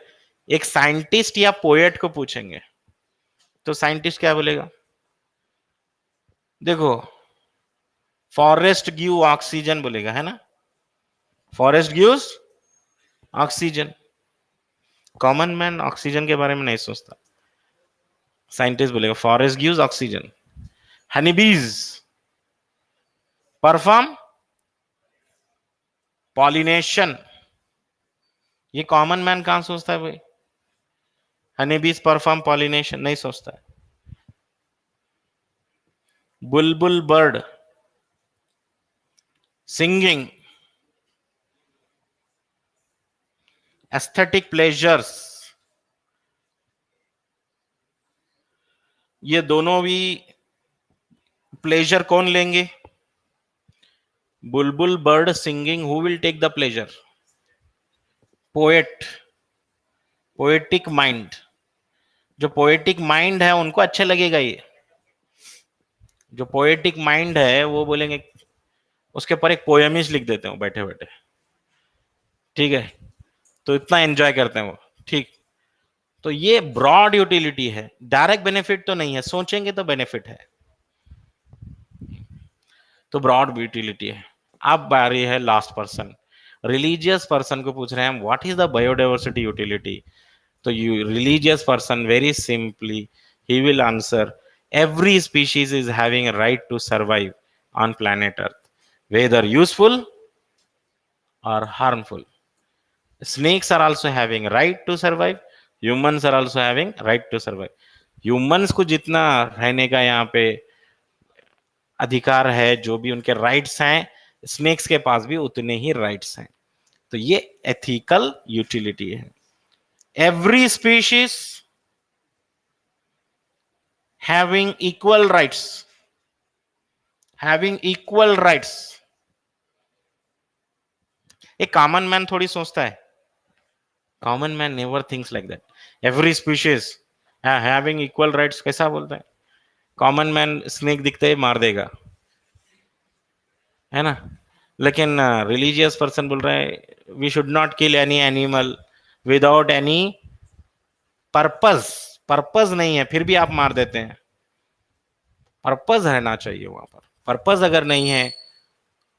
एक साइंटिस्ट या पोएट को पूछेंगे, तो साइंटिस्ट क्या बोलेगा, देखो फॉरेस्ट गिव ऑक्सीजन बोलेगा, है ना, forest gives oxygen. Common man oxygen के बारे में नहीं सोचता, साइंटिस्ट बोलेगा forest gives oxygen. Honeybees perform pollination, ये कॉमन मैन कहां सोचता है भाई, हनीबीज परफॉर्म पॉलिनेशन नहीं सोचता है। बुलबुल बर्ड सिंगिंग, एस्थेटिक प्लेजर्स, ये दोनों भी प्लेजर कौन लेंगे, bulbul bird singing, who will take the pleasure, poet, poetic mind, जो पोएटिक माइंड है उनको अच्छा लगेगा ये, जो पोएटिक माइंड है वो बोलेंगे, उसके पर एक पोएमिस लिख देते हो बैठे बैठे, ठीक है, तो इतना एंजॉय करते हैं वो, ठीक। तो ये ब्रॉड यूटिलिटी है, डायरेक्ट बेनिफिट तो नहीं है, सोचेंगे तो बेनिफिट है, तो ब्रॉड यूटिलिटी है। अब बारी है लास्ट पर्सन, रिलीजियस पर्सन को पूछ रहे हैं what is the biodiversity utility. तो you religious person very simply he will answer every species is having a right to survive on planet earth, whether useful or harmful. Snakes are also having right to survive. Humans are also having right to survive. Humans को जितना रहने का यहाँ पे अधिकार है, जो भी उनके राइट्स हैं, स्नेक्स के पास भी उतने ही राइट्स हैं. तो ये एथिकल यूटिलिटी है. Every species having equal rights, having equal rights. एक कॉमन मैन थोड़ी सोचता है. Common man never thinks like that. Every species having equal rights कैसा बोलता है? कॉमन मैन स्नेक दिखते ही मार देगा, है ना. लेकिन रिलीजियस पर्सन बोल रहा है we should not kill any animal without any purpose. Purpose नहीं है फिर भी आप मार देते हैं. पर्पस रहना चाहिए वहां पर. पर्पस अगर नहीं है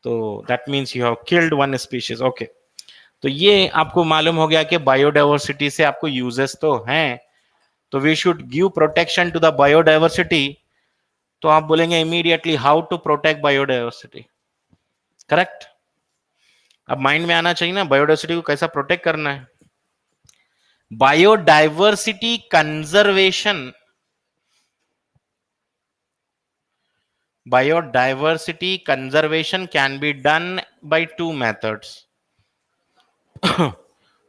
तो that means you have killed one species. Okay, तो ये आपको मालूम हो गया कि बायोडाइवर्सिटी से आपको यूजेस तो हैं. तो we should give protection to the biodiversity. तो आप बोलेंगे immediately how to protect biodiversity. Correct. अब माइंड में आना चाहिए ना बायोडाइवर्सिटी को कैसा प्रोटेक्ट करना है. Biodiversity conservation, biodiversity conservation can be done by two methods.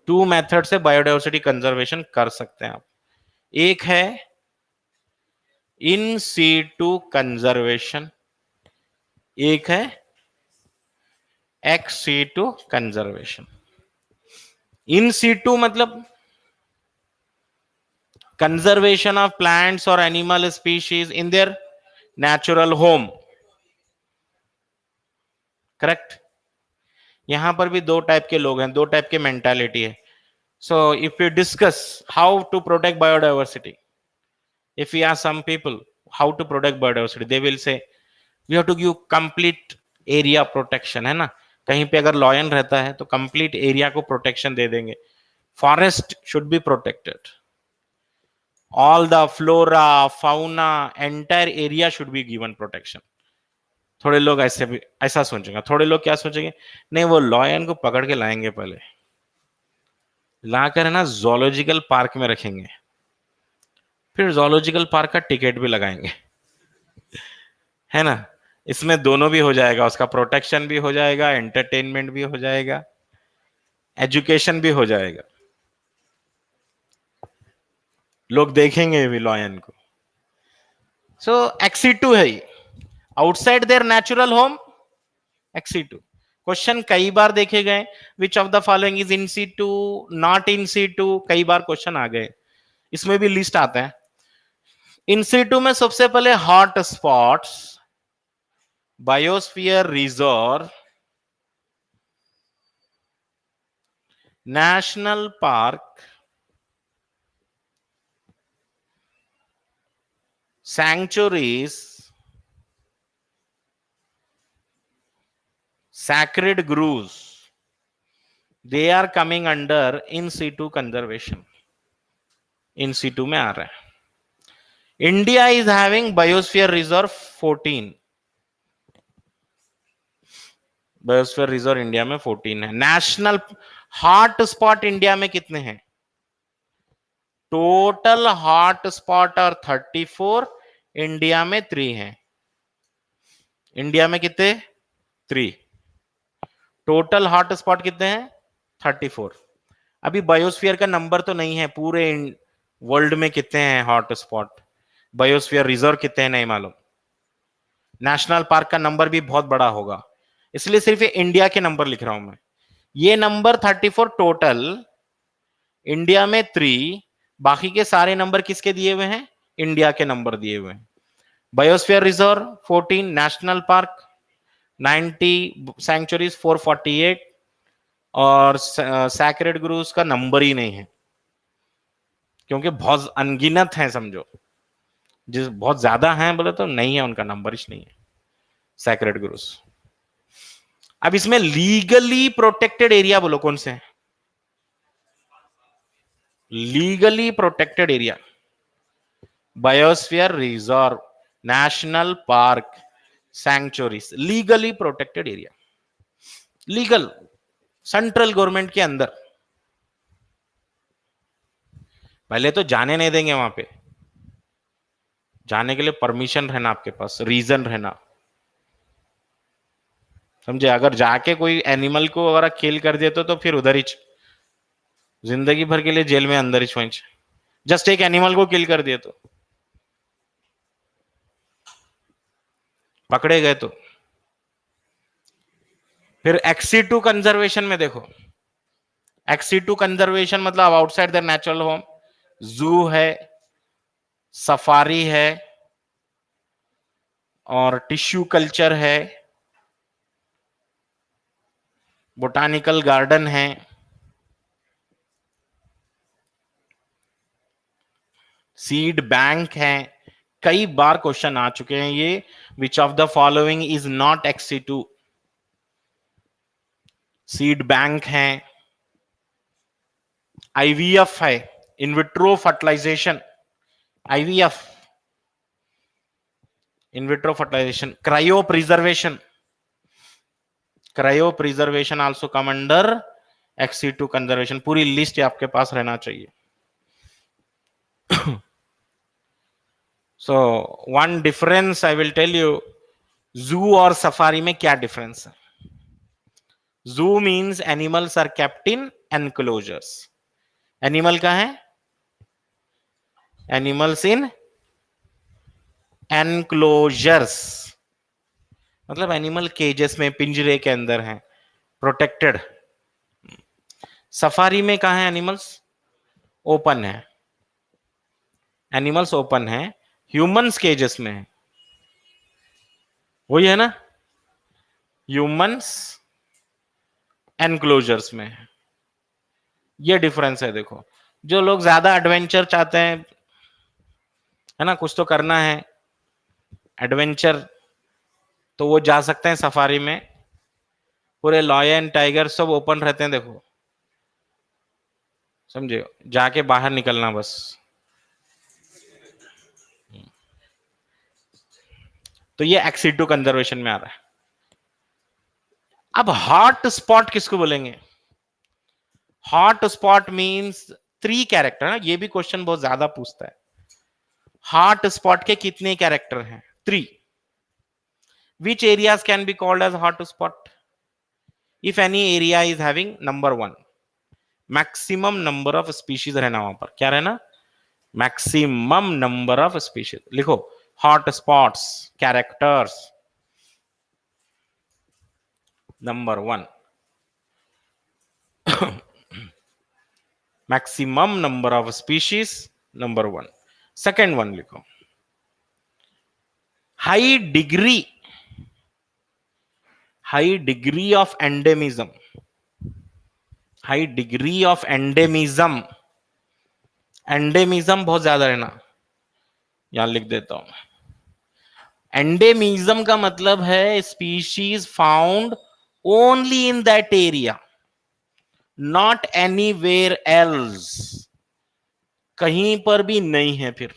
Two method से बायोडाइवर्सिटी कंजर्वेशन कर सकते हैं आप. एक है इन सीटू कंजर्वेशन, एक है ex situ conservation. In situ मतलब कंजर्वेशन ऑफ प्लांट्स और animal species in their natural home. Correct. यहां पर भी दो टाइप के लोग हैं, दो टाइप के मेंटालिटी है. So if you discuss how to protect biodiversity, if we ask some people how to protect biodiversity, they will say we have to give complete area protection. है ना. कहीं पे अगर लॉयन रहता है तो कंप्लीट एरिया को प्रोटेक्शन दे देंगे. Forest should be protected. All the flora fauna entire area should be given protection. थोड़े लोग ऐसे भी ऐसा सोचेंगे. थोड़े लोग क्या सोचेंगे, नहीं वो लॉयन को पकड़ के लाएंगे, पहले लाकर है ना जोलॉजिकल पार्क में रखेंगे, फिर जोलॉजिकल पार्क का टिकट भी लगाएंगे, है ना. इसमें दोनों भी हो जाएगा, उसका प्रोटेक्शन भी हो जाएगा, एंटरटेनमेंट भी हो जाएगा, एजुकेशन भी हो जाएगा. लोग देखेंगे भी लॉयन को. सो एक्सी2 है, outside their natural home ex situ. Question कई बार देखे गए, which of the following is in situ, not in situ, कई बार क्वेश्चन आ गए. इसमें भी लिस्ट आता है. इन सीटू में सबसे पहले hot spots, biosphere reserve, national park, sanctuaries, sacred groves, they are coming under in situ conservation. in situ में आ रहा है. India is having biosphere reserve 14. Biosphere reserve India में 14 है. नेशनल हॉट स्पॉट इंडिया में कितने हैं? टोटल हॉट स्पॉट और 34, India में 3 हैं. इंडिया में कितने? 3. टोटल हॉट स्पॉट कितने हैं? 34. अभी बायोस्फीयर का नंबर तो नहीं है पूरे वर्ल्ड में कितने हैं हॉट स्पॉट, बायोस्फीयर रिजर्व कितने हैं नहीं मालूम. नेशनल पार्क का नंबर भी बहुत बड़ा होगा, इसलिए सिर्फ इंडिया के नंबर लिख रहा हूं मैं. ये नंबर 34 टोटल, इंडिया में 3, बाकी के सारे नंबर किसके दिए हुए हैं? इंडिया के नंबर दिए हुए हैं. Biosphere reserve 14, national park 90, sanctuaries 448 और सैक्रेड ग्रूव्स का नंबर ही नहीं है, क्योंकि बहुत अनगिनत हैं समझो. जिस बहुत ज्यादा हैं बोले तो नहीं है, उनका नंबर ही नहीं है सैक्रेड ग्रूव्स. अब इसमें लीगली प्रोटेक्टेड एरिया बोलो कौन से हैं? Legally protected area, biosphere reserve, national park, sanctuaries, legally protected area. Legal central government के अंदर। पहले तो जाने नहीं देंगे वहां पे, जाने के लिए परमिशन रहना आपके पास, रीजन रहना, समझे। अगर जाके कोई एनिमल को अगर किल कर देते तो फिर उधर ही जिंदगी भर के लिए जेल में अंदर ही छोंच, जस्ट एक एनिमल को किल कर दिए तो पकड़े गए तो। फिर एक्सी2 कंजर्वेशन में देखो, एक्सी2 कंजर्वेशन मतलब outside the natural home, zoo है, सफारी है, और टिश्यू कल्चर है, बोटानिकल गार्डन है, सीड बैंक है। कई बार क्वेश्चन आ चुके हैं ये, which of the following is not ex situ. Seed bank है, आईवीएफ है, in vitro fertilization, IVF, in vitro fertilization, cryopreservation, cryopreservation also come under ex situ conservation. पूरी लिस्ट आपके पास रहना चाहिए। So one difference I will tell you, zoo और safari में क्या डिफरेंस है। Zoo means animals are kept in enclosures. Animal का है, एनिमल्स इन एनक्लोजर्स, मतलब एनिमल केजेस में, पिंजरे के अंदर हैं, प्रोटेक्टेड। सफारी में कहा है एनिमल्स, ओपन है, एनिमल्स ओपन है, ह्यूमंस केजेस में है, वही है ना, ह्यूमंस एनक्लोजर्स में है। ये डिफरेंस है। देखो, जो लोग ज्यादा एडवेंचर चाहते हैं, है ना, कुछ तो करना है एडवेंचर, तो वो जा सकते हैं सफारी में। पूरे लॉयन टाइगर सब ओपन रहते हैं, देखो, समझे, जाके बाहर निकलना बस। तो ये एक्सी2 कंजर्वेशन में आ रहा है। अब हॉट स्पॉट किसको बोलेंगे? हॉट स्पॉट मींस 3 कैरेक्टर है, ये भी क्वेश्चन बहुत ज्यादा पूछता है। हॉट स्पॉट के कितने कैरेक्टर हैं? 3। Which areas can be called as hot spot? If any area is having number 1, maximum number of species रहना वहां पर, क्या रहना? Maximum number of species. लिखो hot spots, characters, number 1 maximum number of species, number 1। Second one लिखो, high degree, high degree of endemism, high degree of endemism, endemism बहुत ज्यादा रहना, यहां लिख देता हूं। एंडेमिज्म का मतलब है species found only in that area, not anywhere else, कहीं पर भी नहीं है फिर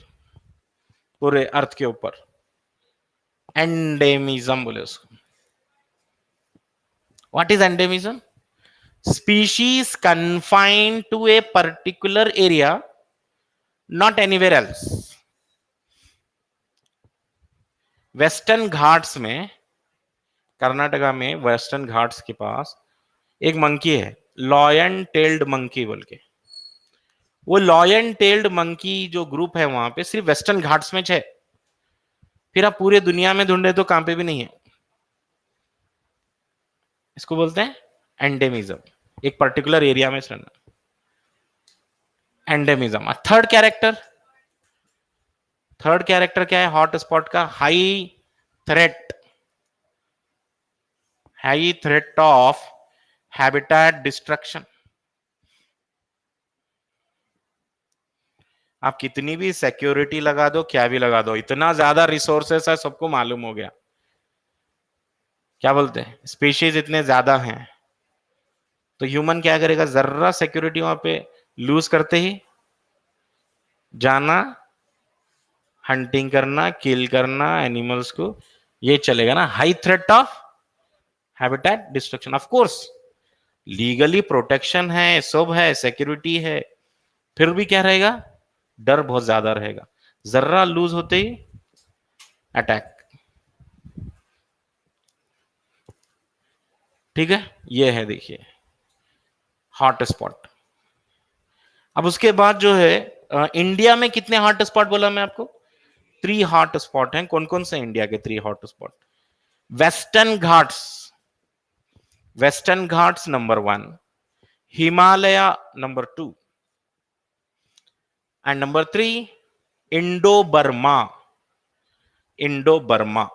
पूरे अर्थ के ऊपर, एंडेमिज्म बोले उसको। What is endemism? Species confined to a particular area, not anywhere else. Western Ghats में, कर्नाटका में वेस्टर्न घाट्स के पास एक मंकी है, लॉयन टेल्ड मंकी बोल के। वो लॉयन टेल्ड मंकी जो ग्रुप है वहां पे सिर्फ वेस्टर्न घाट्स में है, फिर आप पूरे दुनिया में ढूंढे तो कहां पे भी नहीं है। इसको बोलते हैं एंडेमिज्म, एक पर्टिकुलर एरिया में रहना, endemism. Third character, third character क्या है हॉट स्पॉट का? High threat, high threat of habitat destruction. आप कितनी भी सिक्योरिटी लगा दो, क्या भी लगा दो, इतना ज्यादा रिसोर्सेस है, सबको मालूम हो गया, क्या बोलते हैं, स्पीशीज इतने ज्यादा हैं, तो ह्यूमन क्या करेगा? जरा सिक्योरिटी वहां पे लूज करते ही जाना, हंटिंग करना, किल करना एनिमल्स को, ये चलेगा ना, high threat of habitat destruction. Of course legally protection है, सब है, सिक्योरिटी है, फिर भी क्या रहेगा, डर बहुत ज्यादा रहेगा, जर्रा लूज होते ही अटैक। ठीक है, ये है देखिए हॉट स्पॉट। अब उसके बाद जो है इंडिया में कितने हॉट स्पॉट बोला मैं आपको, 3 हॉट स्पॉट हैं। कौन कौन से इंडिया के 3 hot spot? Western Ghats, Western Ghats number 1, Himalaya number 2, and number 3 Indo Burma, Indo Burma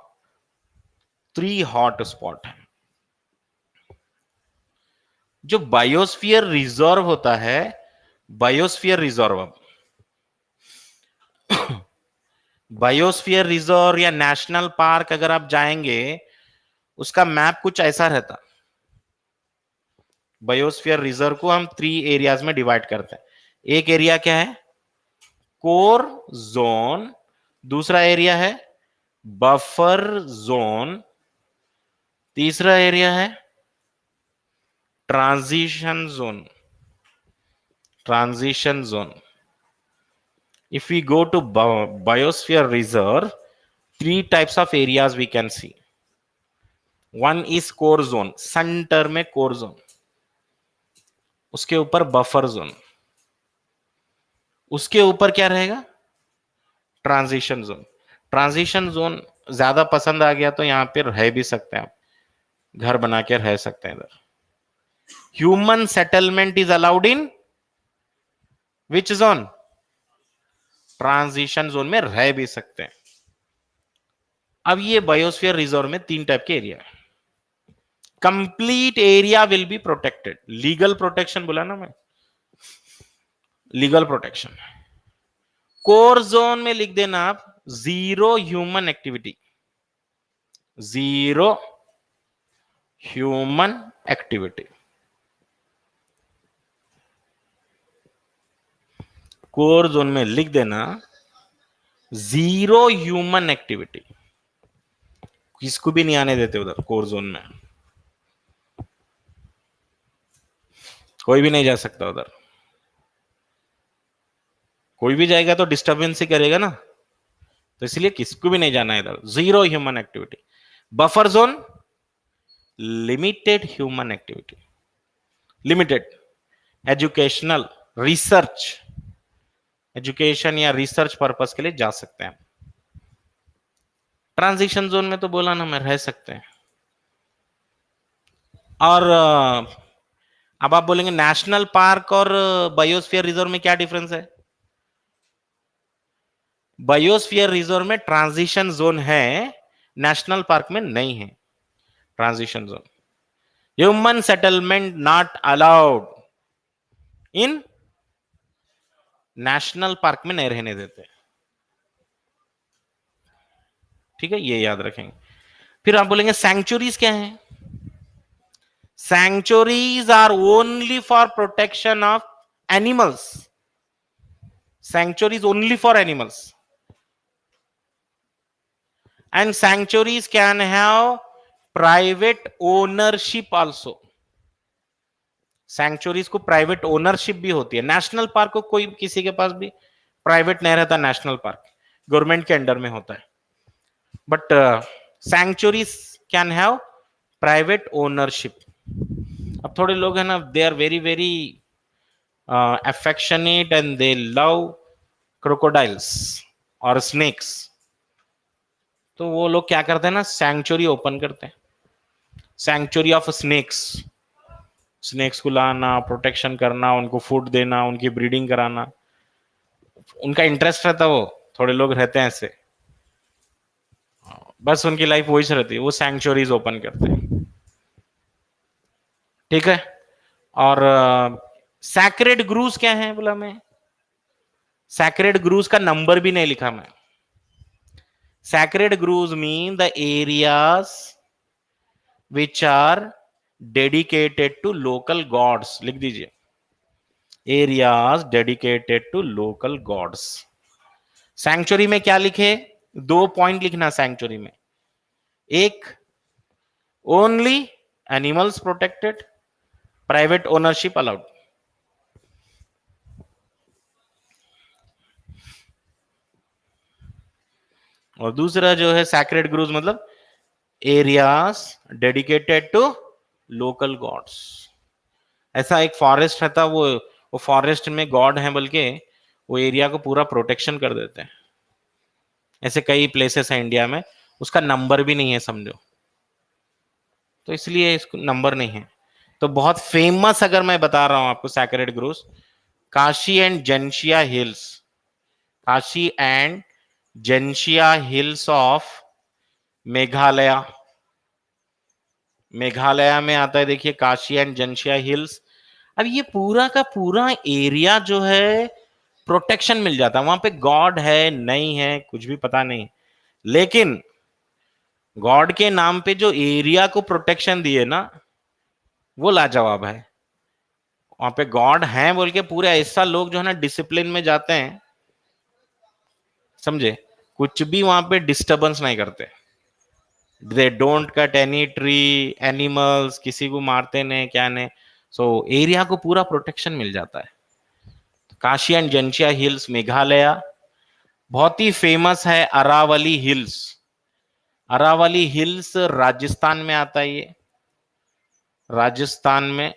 3 hot spot है। जो बायोस्फीयर रिजर्व होता है, बायोस्फीयर रिजर्व, बायोस्फीयर रिजर्व या नेशनल पार्क अगर आप जाएंगे, उसका मैप कुछ ऐसा रहता। बायोस्फीयर रिजर्व को हम 3 एरियाज में डिवाइड करते हैं। एक एरिया क्या है, कोर जोन, दूसरा एरिया है बफर जोन, तीसरा एरिया है transition zone, transition zone. If we go to biosphere reserve, 3 types of areas we can see. One is core zone, centre में core zone, उसके ऊपर बफर जोन, उसके ऊपर क्या रहेगा, ट्रांजिशन जोन। ट्रांजिशन जोन ज्यादा पसंद आ गया तो यहां पर रह भी सकते हैं आप, घर बना के रह सकते हैं इधर। Human settlement is allowed in which zone, transition zone में रह भी सकते हैं। अब ये बायोस्फीयर रिजर्व में 3 टाइप के एरिया है। Complete area will be protected, legal protection बोला ना मैं, लीगल प्रोटेक्शन। कोर जोन में लिख देना आप zero human activity, zero human activity. Core zone में लिख देना जीरो ह्यूमन एक्टिविटी, किसको भी नहीं आने देते उधर कोर जोन में, कोई भी नहीं जा सकता उधर। कोई भी जाएगा तो डिस्टर्बेंस ही करेगा ना, तो इसलिए किसको भी नहीं जाना है इधर, zero human activity. Buffer zone limited human activity, limited educational research, education या रिसर्च पर्पस के लिए जा सकते हैं। ट्रांजिशन जोन में तो बोला ना मैं, रह सकते हैं। और अब आप बोलेंगे नेशनल पार्क और बायोस्फीयर रिजर्व में क्या डिफरेंस है? बायोस्फीयर रिजर्व में ट्रांजिशन जोन है, नेशनल पार्क में नहीं है transition zone. Human settlement not allowed in, national park में नहीं रहने देते। ठीक है, ये याद रखेंगे। फिर आप बोलेंगे सैंक्चुरीज क्या है? Sanctuaries are only for protection of animals, sanctuaries only for animals, and sanctuaries can have private ownership also, sanctuaries को प्राइवेट ओनरशिप भी होती है। नेशनल पार्क को कोई किसी के पास भी प्राइवेट नहीं रहता, नेशनल पार्क गवर्नमेंट के अंडर में होता है, but sanctuaries can have private ownership. अब थोड़े लोग हैं ना, they are very very affectionate and they love crocodiles और स्नेक्स, तो वो लोग क्या करते हैं ना, सैंक्चुरी ओपन करते हैं, सैंक्चुरी ऑफ स्नेक्स, स्नेक्स को लाना, प्रोटेक्शन करना, उनको फूड देना, उनकी ब्रीडिंग कराना, उनका इंटरेस्ट रहता है। वो थोड़े लोग रहते हैं ऐसे, बस उनकी लाइफ वही रहती है, वो सैंक्चुरीज ओपन करते हैं। ठीक है, और सैक्रेड ग्रूव्स क्या है बोला मैं, सैक्रेड ग्रूव्स का नंबर भी नहीं लिखा मैं। Sacred groves mean the areas which are dedicated to local gods, लिख दीजिए areas dedicated to local gods. Sanctuary में क्या लिखे, 2 पॉइंट लिखना सैंक्चुरी में, एक only animals protected, private ownership allowed. और दूसरा जो है सैक्रेड ग्रोव्स मतलब areas dedicated to local gods. ऐसा एक फॉरेस्ट रहता, वो फॉरेस्ट में गॉड है, बल्कि वो एरिया को पूरा प्रोटेक्शन कर देते हैं। ऐसे कई प्लेसेस हैं इंडिया में, उसका नंबर भी नहीं है समझो, तो इसलिए इसको नंबर नहीं है। तो बहुत फेमस अगर मैं बता रहा हूं आपको sacred groves, Khasi and Jaintia hills, Khasi and Jaintia hills of Meghalaya. Meghalaya में आता है देखिए काशी एंड जनशिया हिल्स। अब ये पूरा का पूरा एरिया जो है प्रोटेक्शन मिल जाता है, वहां पे गॉड है नहीं है कुछ भी पता नहीं, लेकिन गॉड के नाम पे जो एरिया को प्रोटेक्शन दिए ना, वो लाजवाब है। वहां पे गॉड हैं बोल के पूरे ऐसा लोग जो है ना डिसिप्लिन में जाते हैं, समझे, कुछ भी वहां पे डिस्टरबेंस नहीं करते। They don't cut any tree, animals किसी को मारते नहीं क्या नहीं, सो एरिया को पूरा प्रोटेक्शन मिल जाता है। Khasi and Jaintia hills Meghalaya. बहुत ही फेमस है अरावली हिल्स। अरावली हिल्स राजस्थान में आता है ये, राजस्थान में।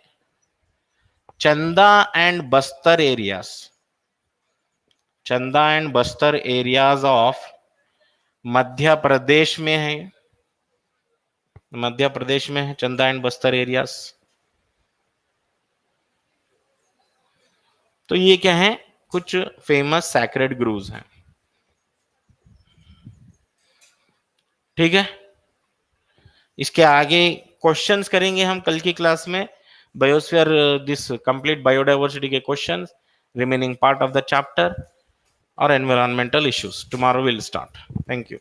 Chanda and Bastar areas, Chanda and Bastar areas of Madhya Pradesh में है, मध्य प्रदेश में है चंदा एंड बस्तर एरियाज। तो ये क्या है, कुछ फेमस सैक्रेड ग्रूव्स हैं। ठीक है, इसके आगे क्वेश्चंस करेंगे हम कल की क्लास में, बायोस्फीयर दिस कंप्लीट बायोडाइवर्सिटी के questions, remaining part of the chapter और environmental issues tomorrow will start. Thank you.